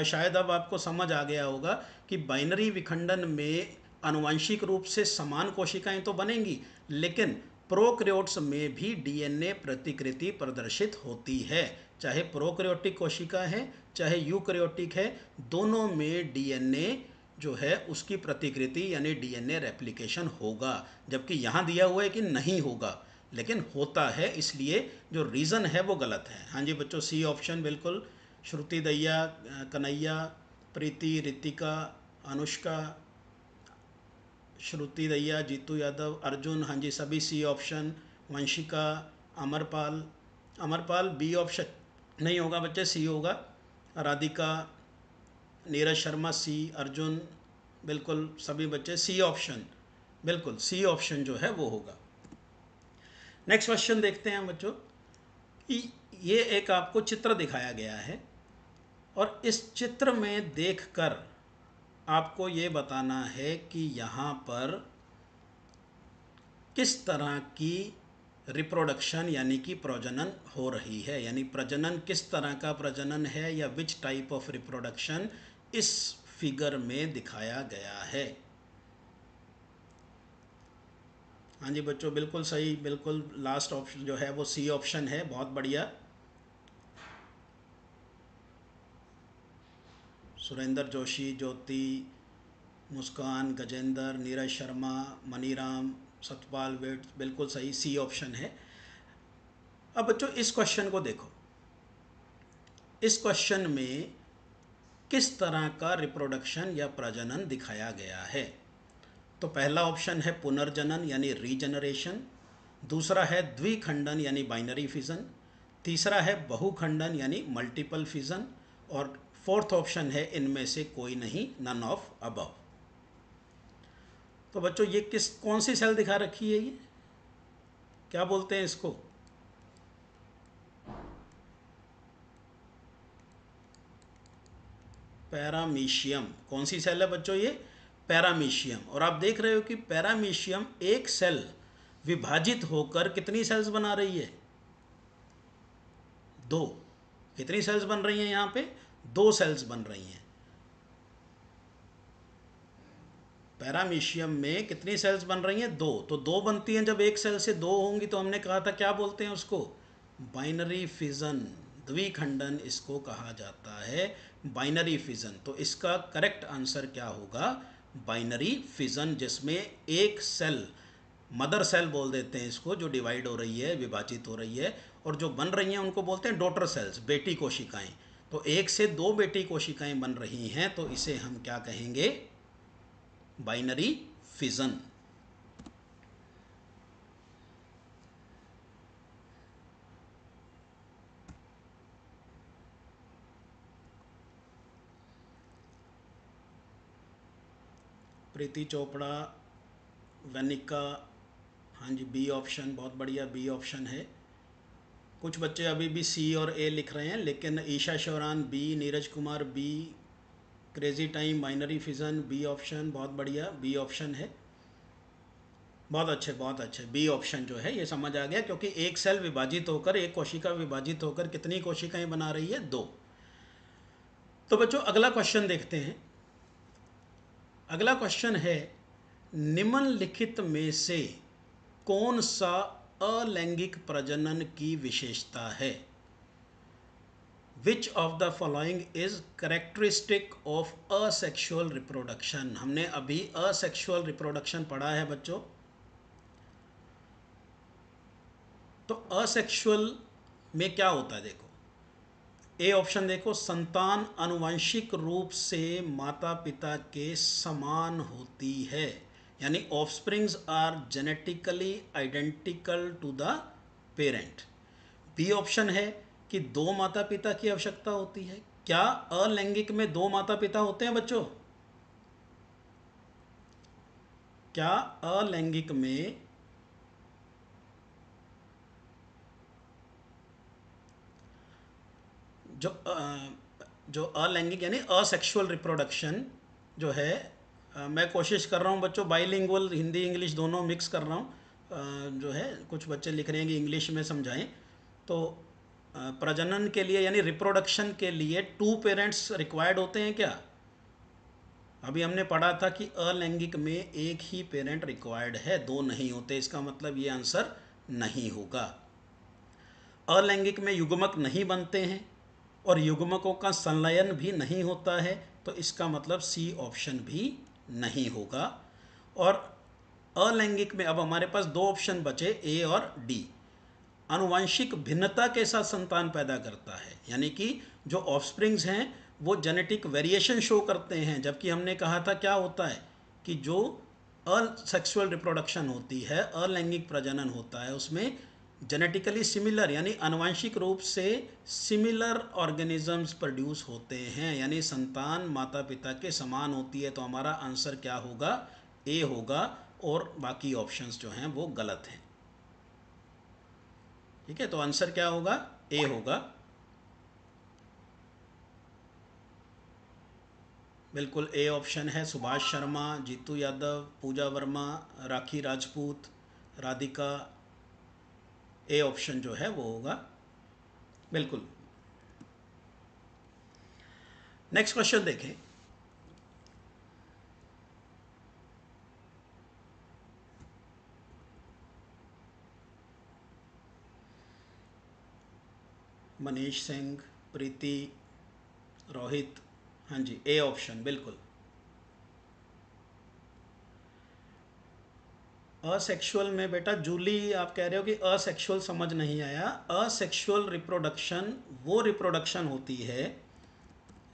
Speaker 1: शायद अब आपको समझ आ गया होगा कि बाइनरी विखंडन में आनुवंशिक रूप से समान कोशिकाएं तो बनेंगी, लेकिन प्रोकैरियोट्स में भी डीएनए प्रतिकृति प्रदर्शित होती है। चाहे प्रोकैरियोटिक कोशिका है चाहे यूकैरियोटिक है, दोनों में डीएनए जो है उसकी प्रतिकृति यानी डीएनए रेप्लिकेशन होगा। जबकि यहाँ दिया हुआ है कि नहीं होगा, लेकिन होता है, इसलिए जो रीज़न है वो गलत है। हाँ जी बच्चों, सी ऑप्शन बिल्कुल। श्रुति दैया, कन्हैया, प्रीति, रितिका, अनुष्का, श्रुति दहिया, जीतू यादव, अर्जुन, हाँ जी सभी C option. Vanshika, Amarpal, Amarpal B option नहीं होगा बच्चे, सी होगा। राधिका, नीरज शर्मा सी, अर्जुन बिल्कुल सभी बच्चे सी ऑप्शन, बिल्कुल सी ऑप्शन जो है वो होगा। नेक्स्ट क्वेश्चन देखते हैं बच्चों। ये एक आपको चित्र दिखाया गया है और इस चित्र में देखकर आपको ये बताना है कि यहाँ पर किस तरह की रिप्रोडक्शन यानी कि प्रजनन हो रही है, यानी प्रजनन किस तरह का प्रजनन है या विच टाइप ऑफ रिप्रोडक्शन इस फिगर में दिखाया गया है। हाँ जी बच्चों बिल्कुल सही, बिल्कुल लास्ट ऑप्शन जो है वो सी ऑप्शन है, बहुत बढ़िया। सुरेंद्र जोशी, ज्योति, मुस्कान, गजेंद्र, नीरज शर्मा, मनीराम, सतपाल वेट, बिल्कुल सही सी ऑप्शन है। अब बच्चों इस क्वेश्चन को देखो, इस क्वेश्चन में किस तरह का रिप्रोडक्शन या प्रजनन दिखाया गया है। तो पहला ऑप्शन है पुनर्जनन यानी रीजनरेशन, दूसरा है द्विखंडन यानी बाइनरी फिजन, तीसरा है बहुखंडन यानी मल्टीपल फिजन, और फोर्थ ऑप्शन है इनमें से कोई नहीं, नन ऑफ अबव। तो बच्चों ये कौन सी सेल दिखा रखी है, ये क्या बोलते हैं इसको? पैरामीशियम। कौन सी सेल है बच्चों? ये पैरामीशियम। और आप देख रहे हो कि पैरामीशियम एक सेल विभाजित होकर कितनी सेल्स बना रही है? दो। कितनी सेल्स बन रही हैं यहाँ पे? दो सेल्स बन रही हैं। पैरामीशियम में कितनी सेल्स बन रही हैं? दो। तो दो बनती हैं, जब एक सेल से दो होंगी तो हमने कहा था क्या बोलते हैं उसको? बाइनरी फिजन, द्विखंडन इसको कहा जाता है, बाइनरी फिजन। तो इसका करेक्ट आंसर क्या होगा? बाइनरी फिजन, जिसमें एक सेल, मदर सेल बोल देते हैं इसको, जो डिवाइड हो रही है, विभाजित हो रही है, और जो बन रही हैं उनको बोलते हैं डॉटर सेल्स, बेटी कोशिकाएं। तो एक से दो बेटी कोशिकाएं बन रही हैं तो इसे हम क्या कहेंगे? Binary fission. प्रीति चोपड़ा, वनिका, हाँ जी बी ऑप्शन, बहुत बढ़िया बी ऑप्शन है। कुछ बच्चे अभी भी सी और ए लिख रहे हैं, लेकिन Isha Sheoran B, Neeraj Kumar B, crazy time binary fission B option, बहुत बढ़िया बी ऑप्शन है। बहुत अच्छे, बहुत अच्छे। बी ऑप्शन जो है ये समझ आ गया, क्योंकि एक सेल विभाजित होकर, एक कोशिका विभाजित होकर कितनी कोशिकाएं बना रही है? दो। तो बच्चों अगला क्वेश्चन देखते हैं। अगला क्वेश्चन है, निम्नलिखित में से कौन सा अलैंगिक प्रजनन की विशेषता है? Which of the following is characteristic of asexual reproduction. हमने अभी असेक्सुअल रिप्रोडक्शन पढ़ा है बच्चों। तो असेक्सुअल में क्या होता है देखो, ए ऑप्शन देखो, संतान आनुवंशिक रूप से माता पिता के समान होती है, यानी offsprings are genetically identical to the parent. B option है कि दो माता पिता की आवश्यकता होती है। क्या अलैंगिक में दो माता पिता होते हैं बच्चों? क्या अलैंगिक में जो जो अलैंगिक यानी असेक्सुअल रिप्रोडक्शन जो है, मैं कोशिश कर रहा हूँ बच्चों बाइलिंगुअल, हिंदी इंग्लिश दोनों मिक्स कर रहा हूँ। जो है कुछ बच्चे लिख रहे हैं कि इंग्लिश में समझाएं। तो प्रजनन के लिए यानी रिप्रोडक्शन के लिए टू पेरेंट्स रिक्वायर्ड होते हैं क्या? अभी हमने पढ़ा था कि अलैंगिक में एक ही पेरेंट रिक्वायर्ड है, दो नहीं होते। इसका मतलब ये आंसर नहीं होगा। अलैंगिक में युग्मक नहीं बनते हैं और युग्मकों का संलयन भी नहीं होता है, तो इसका मतलब सी ऑप्शन भी नहीं होगा। और अलैंगिक में अब हमारे पास दो ऑप्शन बचे, ए और डी। आनुवंशिक भिन्नता के साथ संतान पैदा करता है, यानी कि जो ऑफस्प्रिंग्स हैं वो जेनेटिक वेरिएशन शो करते हैं, जबकि हमने कहा था क्या होता है कि जो असेक्सुअल रिप्रोडक्शन होती है, अलैंगिक प्रजनन होता है, उसमें जेनेटिकली सिमिलर यानी आनुवंशिक रूप से सिमिलर ऑर्गेनिजम्स प्रोड्यूस होते हैं, यानी संतान माता पिता के समान होती है। तो हमारा आंसर क्या होगा? ए होगा, और बाकी ऑप्शंस जो हैं वो गलत हैं। ठीक है, तो आंसर क्या होगा? ए होगा। बिल्कुल ए ऑप्शन है। सुभाष शर्मा, जीतू यादव, पूजा वर्मा, राखी राजपूत, राधिका, ए ऑप्शन जो है वो होगा। बिल्कुल। नेक्स्ट क्वेश्चन देखें। मनीष सिंह, प्रीति, रोहित, हाँ जी, ए ऑप्शन बिल्कुल। असेक्सुअल में बेटा जूली आप कह रहे हो कि असेक्सुअल समझ नहीं आया। असेक्सुअल रिप्रोडक्शन वो रिप्रोडक्शन होती है,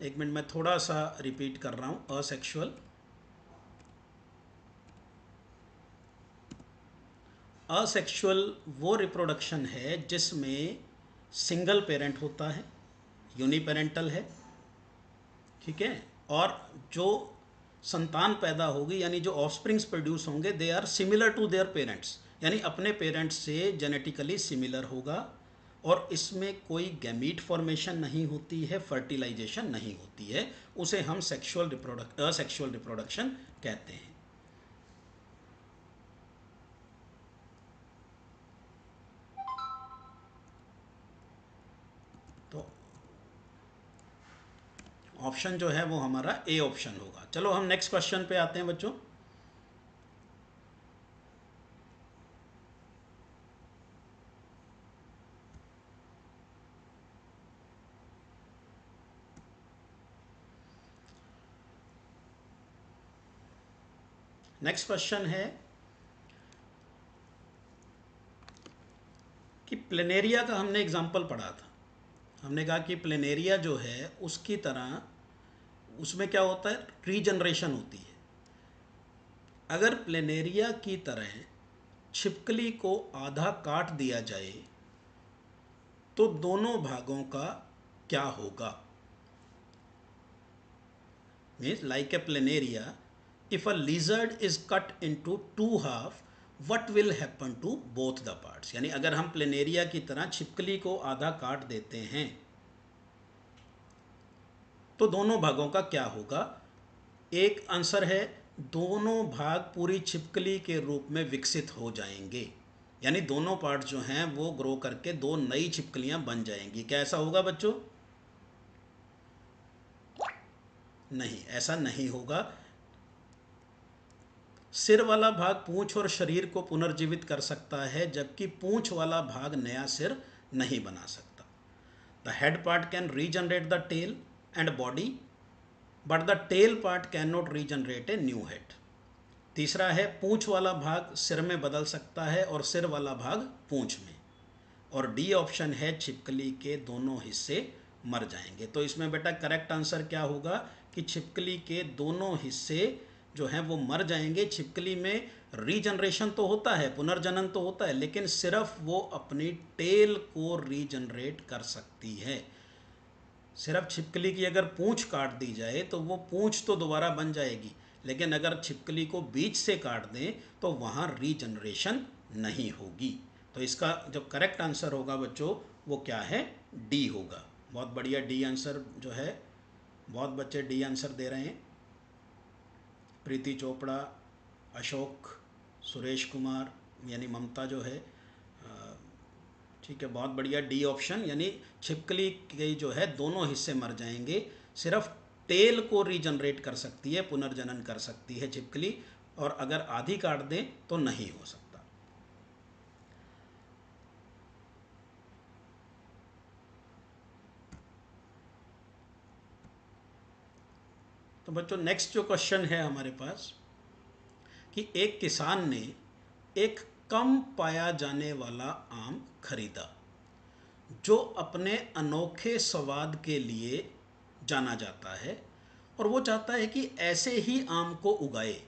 Speaker 1: एक मिनट मैं थोड़ा सा रिपीट कर रहा हूँ। असेक्सुअल, असेक्सुअल वो रिप्रोडक्शन है जिसमें सिंगल पेरेंट होता है, यूनिपेरेंटल है, ठीक है, और जो संतान पैदा होगी यानी जो ऑफस्प्रिंग्स प्रोड्यूस होंगे they are similar to their parents, यानी अपने पेरेंट्स से जेनेटिकली सिमिलर होगा, और इसमें कोई गैमीट फॉर्मेशन नहीं होती है, फर्टिलाइजेशन नहीं होती है, उसे हम असेक्सुअल रिप्रोडक्शन कहते हैं। तो ऑप्शन जो है वो हमारा ए ऑप्शन होगा। चलो हम नेक्स्ट क्वेश्चन पे आते हैं बच्चों। नेक्स्ट क्वेश्चन है कि प्लेनेरिया का हमने एग्जाम्पल पढ़ा था। हमने कहा कि प्लेनेरिया जो है उसकी तरह उसमें क्या होता है? रीजनरेशन होती है। अगर प्लेनेरिया की तरह छिपकली को आधा काट दिया जाए तो दोनों भागों का क्या होगा? Means like a planaria, if a lizard is cut into two half, what will happen to both the parts? यानी अगर हम प्लेनेरिया की तरह छिपकली को आधा काट देते हैं तो दोनों भागों का क्या होगा? एक आंसर है दोनों भाग पूरी छिपकली के रूप में विकसित हो जाएंगे, यानी दोनों पार्ट जो हैं वो ग्रो करके दो नई छिपकलियां बन जाएंगी। क्या ऐसा होगा बच्चों? नहीं, ऐसा नहीं होगा। सिर वाला भाग पूंछ और शरीर को पुनर्जीवित कर सकता है, जबकि पूंछ वाला भाग नया सिर नहीं बना सकता। The head part can regenerate the tail and body, but the tail part can not regenerate a new head. तीसरा है पूंछ वाला भाग सिर में बदल सकता है और सिर वाला भाग पूंछ में। और डी ऑप्शन है छिपकली के दोनों हिस्से मर जाएंगे। तो इसमें बेटा करेक्ट आंसर क्या होगा कि छिपकली के दोनों हिस्से जो हैं वो मर जाएंगे। छिपकली में रीजनरेशन तो होता है, पुनर्जनन तो होता है, लेकिन सिर्फ वो अपनी टेल को रीजनरेट कर सकती है। सिर्फ छिपकली की अगर पूंछ काट दी जाए तो वो पूंछ तो दोबारा बन जाएगी, लेकिन अगर छिपकली को बीच से काट दें तो वहाँ रीजनरेशन नहीं होगी। तो इसका जो करेक्ट आंसर होगा बच्चों वो क्या है? डी होगा। बहुत बढ़िया, डी आंसर जो है, बहुत बच्चे डी आंसर दे रहे हैं। प्रीति चोपड़ा, अशोक, सुरेश कुमार, यानी ममता जो है, ठीक है, बहुत बढ़िया, डी ऑप्शन, यानी छिपकली के जो है दोनों हिस्से मर जाएंगे, सिर्फ टेल को रीजनरेट कर सकती है, पुनर्जनन कर सकती है छिपकली, और अगर आधी काट दें तो नहीं हो सकता। तो बच्चों नेक्स्ट जो क्वेश्चन है हमारे पास कि एक किसान ने एक कम पाया जाने वाला आम खरीदा जो अपने अनोखे स्वाद के लिए जाना जाता है, और वो चाहता है कि ऐसे ही आम को उगाए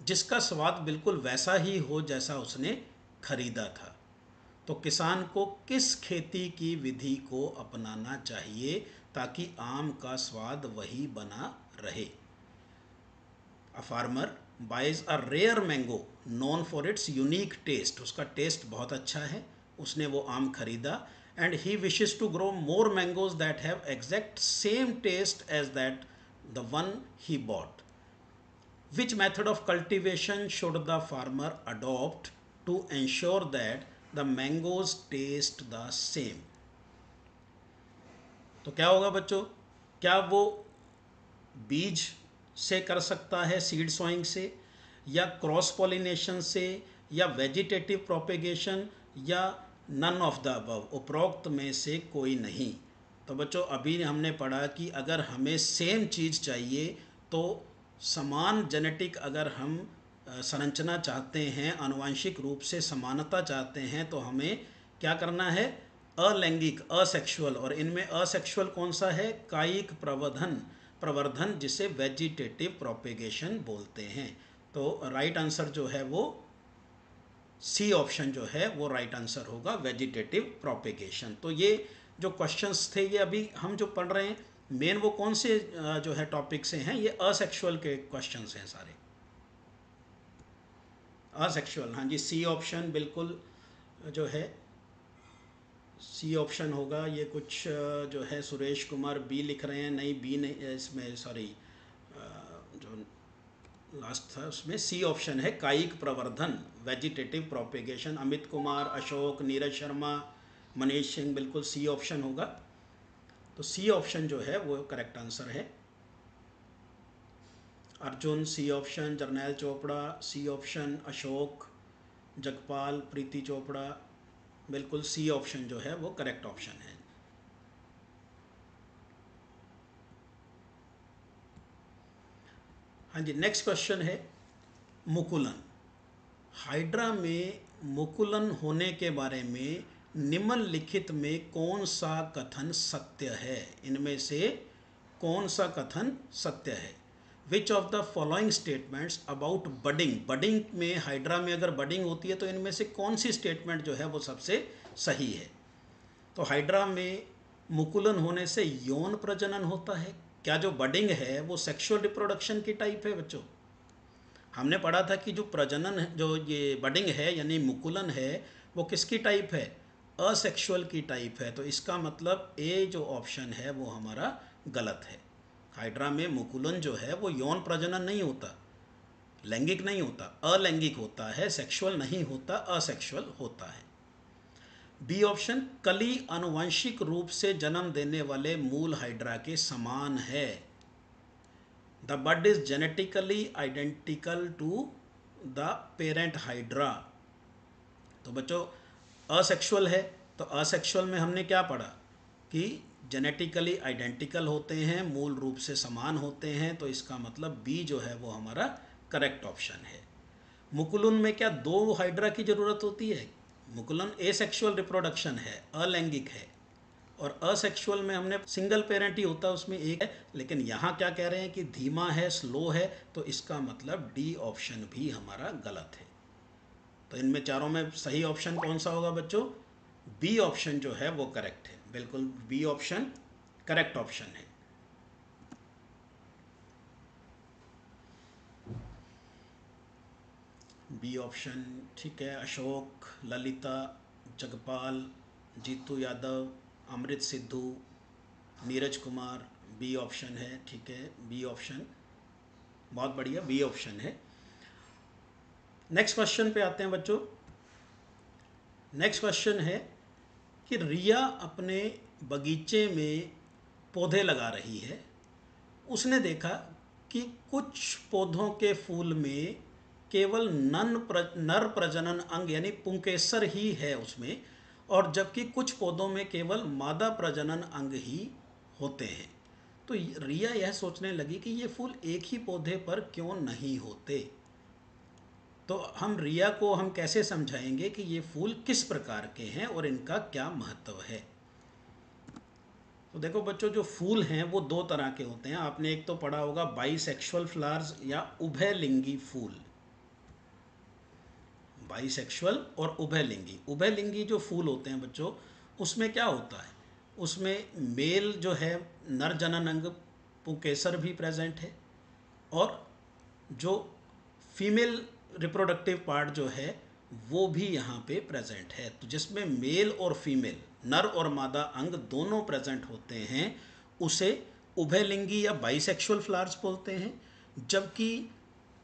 Speaker 1: जिसका स्वाद बिल्कुल वैसा ही हो जैसा उसने खरीदा था। तो किसान को किस खेती की विधि को अपनाना चाहिए ताकि आम का स्वाद वही बना रहे? A farmer buys a rare mango known for its unique taste, उसका टेस्ट बहुत अच्छा है, उसने वो आम खरीदा, and he wishes to grow more mangoes that have exact same taste as that the one he bought. Which method of cultivation should the farmer adopt to ensure that the mangoes taste the same? तो क्या होगा बच्चों, क्या वो बीज से कर सकता है, सीड सोइंग से, या क्रॉस पॉलिनेशन से, या वेजिटेटिव प्रोपेगेशन, या नन ऑफ द अबव, उपरोक्त में से कोई नहीं? तो बच्चों अभी हमने पढ़ा कि अगर हमें सेम चीज़ चाहिए तो समान जेनेटिक अगर हम संरचना चाहते हैं, आनुवंशिक रूप से समानता चाहते हैं, तो हमें क्या करना है? अलैंगिक, असेक्सुअल, और इनमें असेक्सुअल कौन सा है? कायिक प्रवर्धन, जिसे वेजिटेटिव प्रोपेगेशन बोलते हैं। तो राइट आंसर जो है वो सी ऑप्शन जो है वो राइट आंसर होगा, वेजिटेटिव प्रोपेगेशन। तो ये जो क्वेश्चंस थे ये अभी हम जो पढ़ रहे हैं मेन वो कौन से जो है टॉपिक से हैं? ये असेक्सुअल के क्वेश्चंस हैं सारे, असेक्सुअल। हाँ जी, सी ऑप्शन बिल्कुल जो है सी ऑप्शन होगा। ये कुछ जो है सुरेश कुमार बी लिख रहे हैं, नहीं बी नहीं, इसमें सॉरी जो लास्ट था उसमें सी ऑप्शन है, कायिक प्रवर्धन, वेजिटेटिव प्रोपेगेशन। अमित कुमार, अशोक, नीरज शर्मा, मनीष सिंह, बिल्कुल सी ऑप्शन होगा। तो सी ऑप्शन जो है वो करेक्ट आंसर है। Arjun C option, Jarnail Chopra C option, Ashok, Jagpal, Preeti Chopra, बिल्कुल सी ऑप्शन जो है वो करेक्ट ऑप्शन है। हाँ जी, नेक्स्ट क्वेश्चन है मुकुलन। हाइड्रा में मुकुलन होने के बारे में निम्नलिखित में कौन सा कथन सत्य है? इनमें से कौन सा कथन सत्य है? Which of the following statements about budding, budding में हाइड्रा में अगर बडिंग होती है तो इनमें से कौन सी स्टेटमेंट जो है वो सबसे सही है? तो हाइड्रा में मुकुलन होने से यौन प्रजनन होता है। क्या जो बडिंग है वो सेक्सुअल रिप्रोडक्शन की टाइप है बच्चों? हमने पढ़ा था कि जो प्रजनन है, जो ये बडिंग है यानी मुकुलन है, वो किसकी टाइप है? असेक्सुअल की टाइप है। तो इसका मतलब ए जो ऑप्शन है वो हमारा गलत है। हाइड्रा में मुकुलन जो है वो यौन प्रजनन नहीं होता, लैंगिक नहीं होता, अलैंगिक होता है, सेक्सुअल नहीं होता, असेक्सुअल होता है। बी ऑप्शन, कली आनुवंशिक रूप से जन्म देने वाले मूल हाइड्रा के समान है। The bud is genetically identical to the parent hydra. तो बच्चों असेक्सुअल है, तो असेक्सुअल में हमने क्या पढ़ा कि जेनेटिकली आइडेंटिकल होते हैं, मूल रूप से समान होते हैं। तो इसका मतलब बी जो है वो हमारा करेक्ट ऑप्शन है। मुकुलन में क्या दो हाइड्रा की ज़रूरत होती है? मुकुलन एसेक्सुअल रिप्रोडक्शन है, अलैंगिक है, और असेक्सुअल में हमने सिंगल पेरेंट ही होता है, उसमें एक है। लेकिन यहाँ क्या कह रहे हैं कि धीमा है, स्लो है, तो इसका मतलब डी ऑप्शन भी हमारा गलत है। तो इनमें चारों में सही ऑप्शन कौन सा होगा बच्चों? बी ऑप्शन जो है वो करेक्ट है, बिल्कुल बी ऑप्शन करेक्ट ऑप्शन है। बी ऑप्शन ठीक है। अशोक, ललिता, जगपाल, जीतू यादव, अमृत सिद्धू, नीरज कुमार, बी ऑप्शन है, ठीक है, बी ऑप्शन बहुत बढ़िया, बी ऑप्शन है। नेक्स्ट क्वेश्चन पे आते हैं बच्चों। नेक्स्ट क्वेश्चन है कि रिया अपने बगीचे में पौधे लगा रही है। उसने देखा कि कुछ पौधों के फूल में केवल नर प्रजनन अंग यानी पुंकेसर ही है उसमें, और जबकि कुछ पौधों में केवल मादा प्रजनन अंग ही होते हैं। तो रिया यह सोचने लगी कि ये फूल एक ही पौधे पर क्यों नहीं होते। तो हम रिया को हम कैसे समझाएंगे कि ये फूल किस प्रकार के हैं और इनका क्या महत्व है? तो देखो बच्चों, जो फूल हैं वो दो तरह के होते हैं। आपने एक तो पढ़ा होगा बाईसेक्सुअल फ्लावर्स या उभयलिंगी फूल। बाइसेक्सुअल और उभयलिंगी। उभयलिंगी जो फूल होते हैं बच्चों, उसमें क्या होता है, उसमें मेल जो है नर जनन अंग पुंकेसर भी प्रेजेंट है, और जो फीमेल रिप्रोडक्टिव पार्ट जो है वो भी यहाँ पे प्रेजेंट है। तो जिसमें मेल और फीमेल, नर और मादा अंग दोनों प्रेजेंट होते हैं, उसे उभयलिंगी या बाइसेक्सुअल फ्लावर्स बोलते हैं। जबकि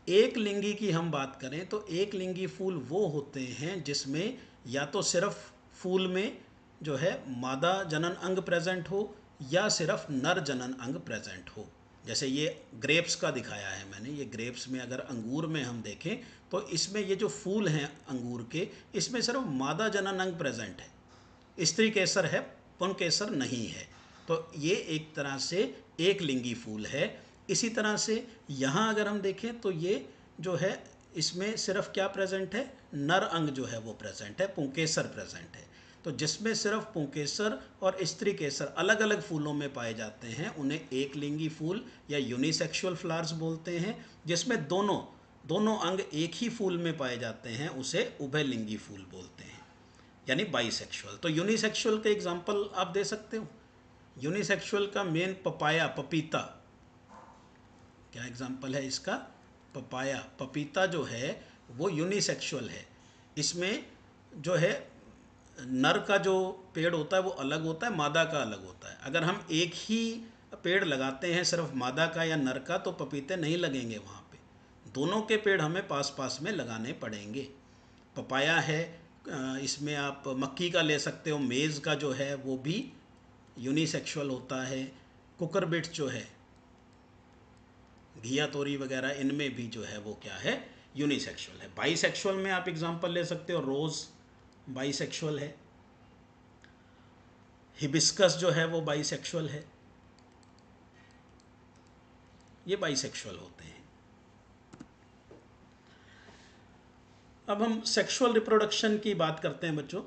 Speaker 1: एक लिंगी की हम बात करें तो एक लिंगी फूल वो होते हैं जिसमें या तो सिर्फ फूल में जो है मादा जनन अंग प्रेजेंट हो या सिर्फ नर जनन अंग प्रेजेंट हो। जैसे ये ग्रेप्स का दिखाया है मैंने, ये ग्रेप्स में अगर अंगूर में हम देखें तो इसमें ये जो फूल हैं अंगूर के, इसमें सिर्फ मादा जनन अंग प्रेजेंट है, स्त्री केसर है, पुन केसर नहीं है। तो ये एक तरह से एक लिंगी फूल है। इसी तरह से यहाँ अगर हम देखें तो ये जो है इसमें सिर्फ क्या प्रेजेंट है, नर अंग जो है वो प्रेजेंट है, पुंकेसर प्रेजेंट है। तो जिसमें सिर्फ पुंकेसर और स्त्री केसर अलग अलग फूलों में पाए जाते हैं उन्हें एक लिंगी फूल या यूनिसेक्सुअल फ्लावर्स बोलते हैं। जिसमें दोनों अंग एक ही फूल में पाए जाते हैं उसे उभयलिंगी फूल बोलते हैं, यानी बाइसेक्सुअल। तो यूनिसेक्सुअल का एग्जांपल आप दे सकते हो। यूनिसेक्सुअल का मेन पपाया, पपीता, क्या एग्जांपल है इसका, पपाया, पपीता जो है वो यूनिसेक्सुअल है। इसमें जो है नर का जो पेड़ होता है वो अलग होता है, मादा का अलग होता है। अगर हम एक ही पेड़ लगाते हैं सिर्फ मादा का या नर का तो पपीते नहीं लगेंगे वहाँ पे, दोनों के पेड़ हमें पास पास में लगाने पड़ेंगे। पपाया है, इसमें आप मक्की का ले सकते हो, मेज़ का जो है वो भी यूनिसेक्सुअल होता है। कुकरबिट जो है, घिया तोरी वगैरह, इनमें भी जो है वो क्या है, यूनिसेक्सुअल है। बाइसेक्सुअल में आप एग्जांपल ले सकते हो, रोज़ बाइसेक्सुअल है, हिबिस्कस जो है वो बाइसेक्सुअल है, ये बाइसेक्सुअल होते हैं। अब हम सेक्सुअल रिप्रोडक्शन की बात करते हैं बच्चों।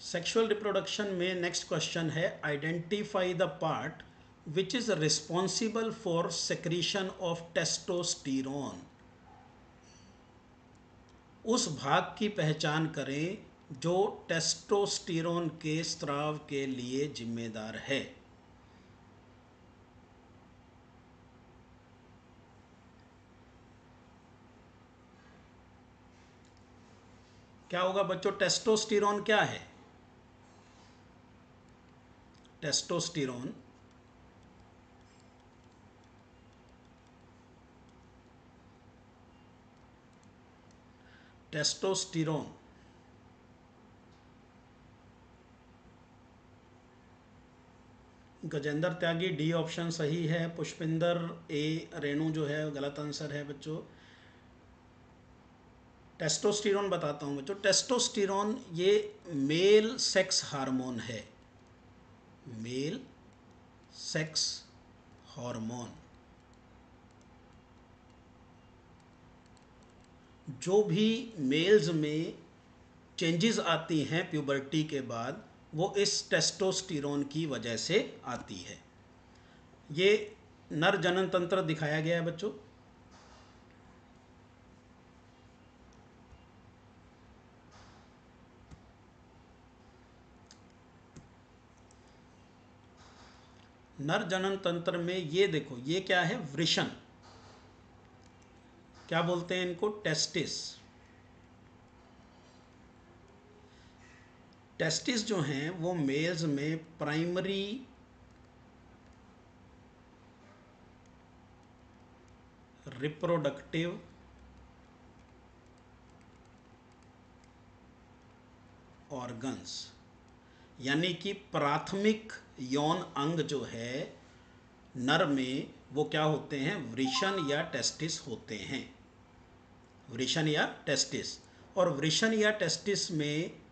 Speaker 1: सेक्सुअल रिप्रोडक्शन में नेक्स्ट क्वेश्चन है, identify the part which is responsible for secretion of testosterone. उस भाग की पहचान करें जो टेस्टोस्टेरोन के स्राव के लिए जिम्मेदार है। क्या होगा बच्चों, टेस्टोस्टेरोन क्या है, टेस्टोस्टेरोन टेस्टोस्टेरोन गजेंद्र त्यागी डी ऑप्शन सही है। पुष्पिंदर ए, रेणु जो है गलत आंसर है बच्चों। टेस्टोस्टेरोन बताता हूँ बच्चों। टेस्टोस्टेरोन ये मेल सेक्स हार्मोन है, मेल सेक्स हार्मोन। जो भी मेल्स में चेंजेस आती हैं प्यूबर्टी के बाद, वो इस टेस्टोस्टेरोन की वजह से आती है। ये नर जनन तंत्र दिखाया गया है बच्चों। नर जनन तंत्र में ये देखो, ये क्या है, वृषण, क्या बोलते हैं इनको, टेस्टिस। टेस्टिस जो हैं वो मेल्स में प्राइमरी रिप्रोडक्टिव ऑर्गन्स, यानी कि प्राथमिक यौन अंग जो है नर में, वो क्या होते हैं, वृषण या टेस्टिस होते हैं, वृषण या टेस्टिस। और वृषण या टेस्टिस में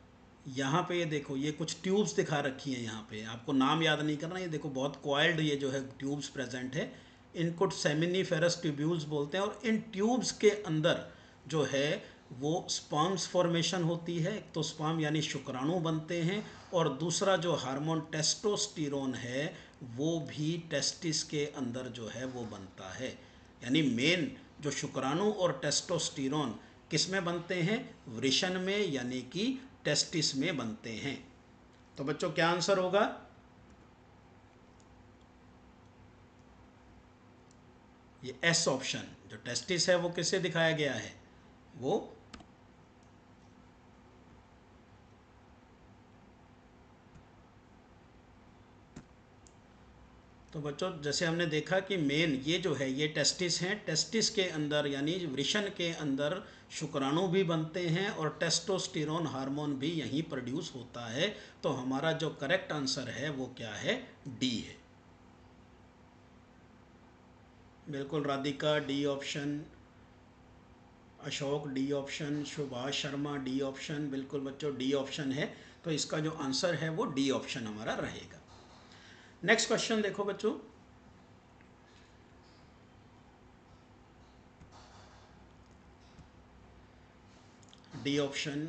Speaker 1: यहाँ पे ये देखो, ये कुछ ट्यूब्स दिखा रखी हैं यहाँ पे, आपको नाम याद नहीं करना। ये देखो बहुत कॉइल्ड ये जो है ट्यूब्स प्रेजेंट है, इनको सेमिनिफेरस ट्यूब्यूल्स बोलते हैं। और इन ट्यूब्स के अंदर जो है वो स्पर्म्स फॉर्मेशन होती है। एक तो स्पर्म यानी शुक्राणु बनते हैं, और दूसरा जो हार्मोन टेस्टोस्टेरोन है वो भी टेस्टिस के अंदर जो है वो बनता है। यानी मेन जो शुक्राणु और टेस्टोस्टेरोन किस में बनते हैं? वृषण में, यानी कि टेस्टिस में बनते हैं। तो बच्चों क्या आंसर होगा? ये एस ऑप्शन, जो टेस्टिस है वो किससे दिखाया गया है? वो तो बच्चों जैसे हमने देखा कि मेन ये जो है ये टेस्टिस हैं। टेस्टिस के अंदर यानी वृषण के अंदर शुक्राणु भी बनते हैं और टेस्टोस्टेरोन हार्मोन भी यहीं प्रोड्यूस होता है। तो हमारा जो करेक्ट आंसर है वो क्या है? डी है। बिल्कुल Radhika D option, Ashok D option, Subhash Sharma D option. बिल्कुल बच्चों डी ऑप्शन है। तो इसका जो आंसर है वो डी ऑप्शन हमारा रहेगा। नेक्स्ट क्वेश्चन देखो बच्चों, डी ऑप्शन।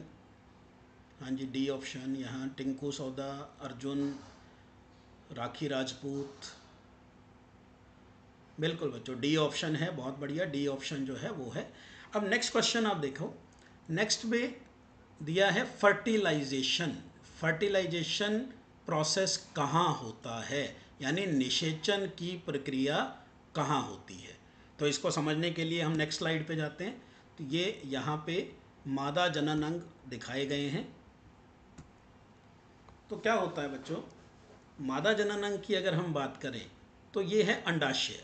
Speaker 1: हाँ जी डी ऑप्शन। यहाँ टिंकू सौदा, अर्जुन, राखी राजपूत। बिल्कुल बच्चों डी ऑप्शन है, बहुत बढ़िया, डी ऑप्शन जो है वो है। अब नेक्स्ट क्वेश्चन आप देखो, नेक्स्ट में दिया है फर्टिलाइजेशन। फर्टिलाइजेशन प्रोसेस कहाँ होता है, यानी निषेचन की प्रक्रिया कहाँ होती है। तो इसको समझने के लिए हम नेक्स्ट स्लाइड पे जाते हैं। तो ये यहाँ पे मादा जनन अंग दिखाए गए हैं। तो क्या होता है बच्चों, मादा जनन अंग की अगर हम बात करें तो ये है अंडाशय।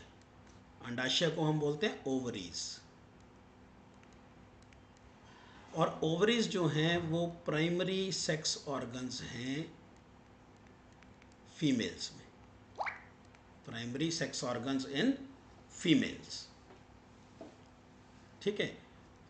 Speaker 1: अंडाशय को हम बोलते हैं ओवरीज। और ओवरीज जो हैं वो प्राइमरी सेक्स ऑर्गन्स हैं फीमेल्स में। Primary sex organs in females, ठीक है।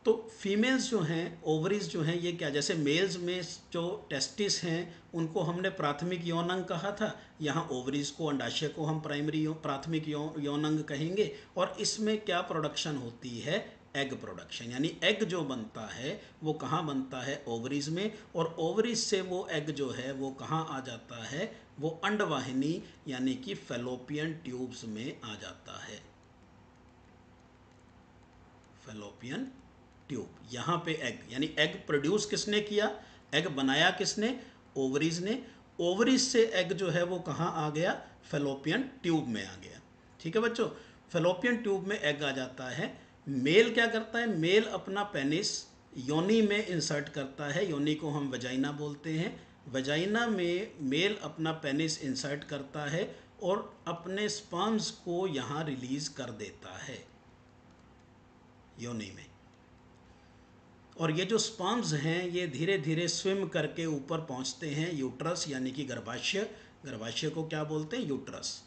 Speaker 1: तो फीमेल्स जो हैं, ओवरीज जो हैं, ये क्या, जैसे मेल्स में जो टेस्टिस हैं उनको हमने प्राथमिक यौनांग कहा था, यहाँ ओवरीज को, अंडाशय को हम प्राथमिक यौनांग कहेंगे। और इसमें क्या प्रोडक्शन होती है? एग प्रोडक्शन, यानी एग जो बनता है वो कहाँ बनता है? ओवरीज में। और ओवरीज से वो एग जो है वो कहाँ आ जाता है? वो अंडवाहिनी यानी कि फैलोपियन ट्यूब्स में आ जाता है। फैलोपियन ट्यूब, यहाँ पे एग, यानी एग प्रोड्यूस किसने किया? एग बनाया किसने? ओवरीज ने। ओवरीज से एग जो है वो कहाँ आ गया? फैलोपियन ट्यूब में आ गया। ठीक है बच्चों, फैलोपियन ट्यूब में एग आ जाता है। मेल क्या करता है? मेल अपना पेनिस योनि में इंसर्ट करता है। योनि को हम वजाइना बोलते हैं। वजाइना में मेल अपना पेनिस इंसर्ट करता है और अपने स्पर्म्स को यहाँ रिलीज कर देता है योनि में। और ये जो स्पर्म्स हैं ये धीरे धीरे स्विम करके ऊपर पहुंचते हैं यूट्रस यानी कि गर्भाशय। गर्भाशय को क्या बोलते हैं? यूट्रस।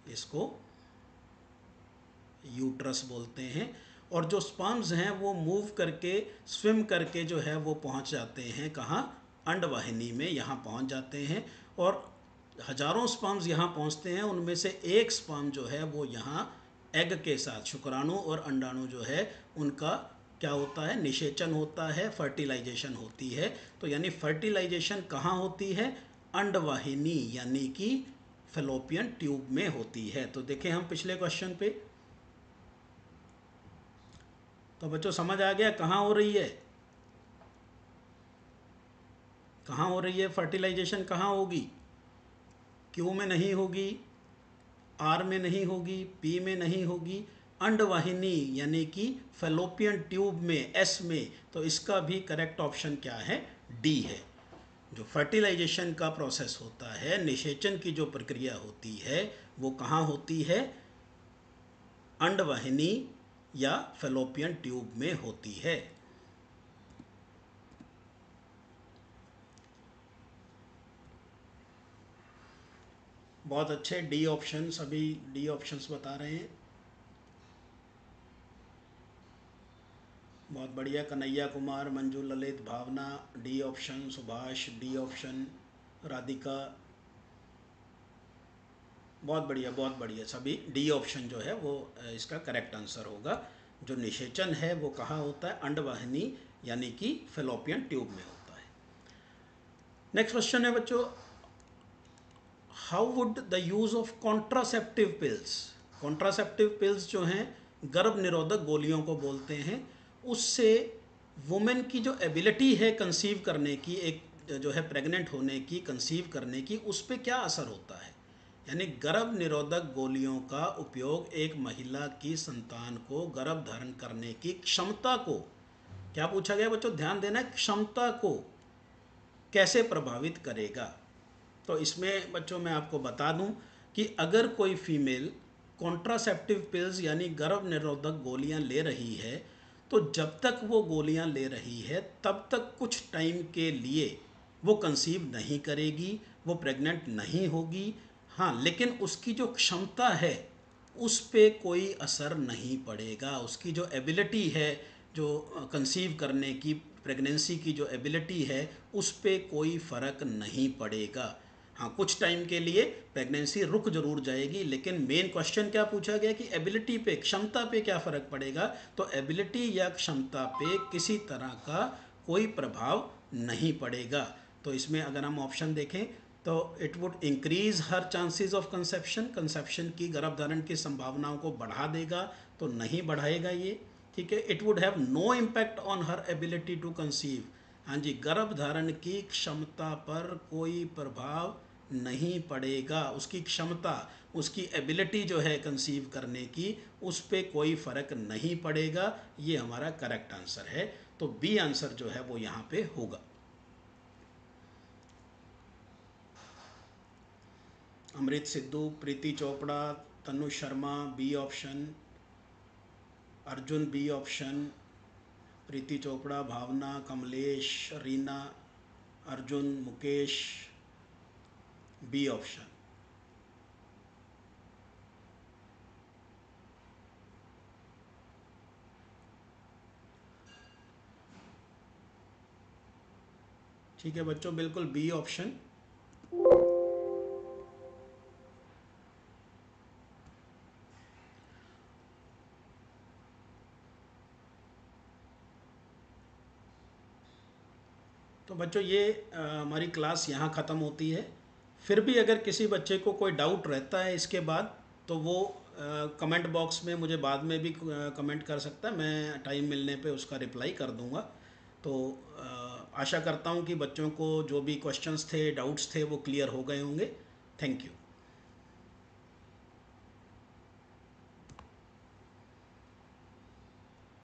Speaker 1: इसको यूट्रस बोलते हैं। और जो स्पर्म्स हैं वो मूव करके, स्विम करके जो है वो पहुंच जाते हैं कहाँ? अंडवाहिनी में, यहाँ पहुंच जाते हैं। और हजारों स्पर्म्स यहाँ पहुंचते हैं, उनमें से एक स्पर्म जो है वो यहाँ एग के साथ, शुक्राणु और अंडाणु जो है उनका क्या होता है? निषेचन होता है, फर्टिलाइजेशन होती है। तो यानी फर्टिलाइजेशन कहाँ होती है? अंडवाहिनी यानी कि फैलोपियन ट्यूब में होती है। तो देखें हम पिछले क्वेश्चन पे, तो बच्चों समझ आ गया कहाँ हो रही है? कहाँ हो रही है फर्टिलाइजेशन? कहाँ होगी? क्यू में नहीं होगी, आर में नहीं होगी, पी में नहीं होगी, अंडवाहिनी यानी कि फैलोपियन ट्यूब में, एस में। तो इसका भी करेक्ट ऑप्शन क्या है? डी है। जो फर्टिलाइजेशन का प्रोसेस होता है, निषेचन की जो प्रक्रिया होती है वो कहाँ होती है? अंडवाहिनी या फैलोपियन ट्यूब में होती है। बहुत अच्छे, डी ऑप्शन, सभी डी ऑप्शंस बता रहे हैं। बहुत बढ़िया, Kanhaiya Kumar, Manju Lalit, Bhavna D option, Subhash D option, Radhika, बहुत बढ़िया बहुत बढ़िया, सभी डी ऑप्शन जो है वो इसका करेक्ट आंसर होगा। जो निषेचन है वो कहाँ होता है? अंडवाहिनी यानी कि फेलोपियन ट्यूब में होता है। नेक्स्ट क्वेश्चन है बच्चों, how would the use of contraceptive pills, contraceptive pills जो हैं गर्भ निरोधक गोलियों को बोलते हैं, उससे वुमेन की जो एबिलिटी है कंसीव करने की, एक जो है प्रेग्नेंट होने की, कंसीव करने की, उस पर क्या असर होता है? यानी गर्भ निरोधक गोलियों का उपयोग एक महिला की संतान को गर्भ धारण करने की क्षमता को, क्या पूछा गया बच्चों, ध्यान देना है, क्षमता को कैसे प्रभावित करेगा? तो इसमें बच्चों मैं आपको बता दूं कि अगर कोई फीमेल कॉन्ट्रासेप्टिव पिल्स यानी गर्भ निरोधक गोलियां ले रही है, तो जब तक वो गोलियां ले रही है तब तक कुछ टाइम के लिए वो कंसीव नहीं करेगी, वो प्रेग्नेंट नहीं होगी। हाँ, लेकिन उसकी जो क्षमता है उस पे कोई असर नहीं पड़ेगा। उसकी जो एबिलिटी है, जो कंसीव करने की, प्रेगनेंसी की जो एबिलिटी है, उस पे कोई फ़र्क नहीं पड़ेगा। हाँ, कुछ टाइम के लिए प्रेगनेंसी रुक जरूर जाएगी, लेकिन मेन क्वेश्चन क्या पूछा गया कि एबिलिटी पे, क्षमता पे क्या फ़र्क पड़ेगा? तो एबिलिटी या क्षमता पे किसी तरह का कोई प्रभाव नहीं पड़ेगा। तो इसमें अगर हम ऑप्शन देखें तो it would increase her chances of conception, conception की, गर्भधारण की संभावनाओं को बढ़ा देगा, तो नहीं बढ़ाएगा ये। ठीक है, it would have no impact on her ability to conceive, हाँ जी, गर्भधारण की क्षमता पर कोई प्रभाव नहीं पड़ेगा। उसकी क्षमता, उसकी एबिलिटी जो है कंसीव करने की, उस पर कोई फ़र्क नहीं पड़ेगा। ये हमारा करेक्ट आंसर है। तो बी आंसर जो है वो यहाँ पे होगा। Amrit Sidhu, Preeti Chopra, Tanu Sharma B option, Arjun B option, Preeti Chopra, Bhavna, Kamlesh, Reena, Arjun, Mukesh B option. ठीक है बच्चों, बिल्कुल बी ऑप्शन। तो बच्चों ये हमारी क्लास यहाँ ख़त्म होती है। फिर भी अगर किसी बच्चे को कोई डाउट रहता है इसके बाद, तो वो कमेंट बॉक्स में मुझे बाद में भी कमेंट कर सकता है, मैं टाइम मिलने पे उसका रिप्लाई कर दूँगा। तो आशा करता हूँ कि बच्चों को जो भी क्वेश्चंस थे, डाउट्स थे, वो क्लियर हो गए होंगे। Thank you.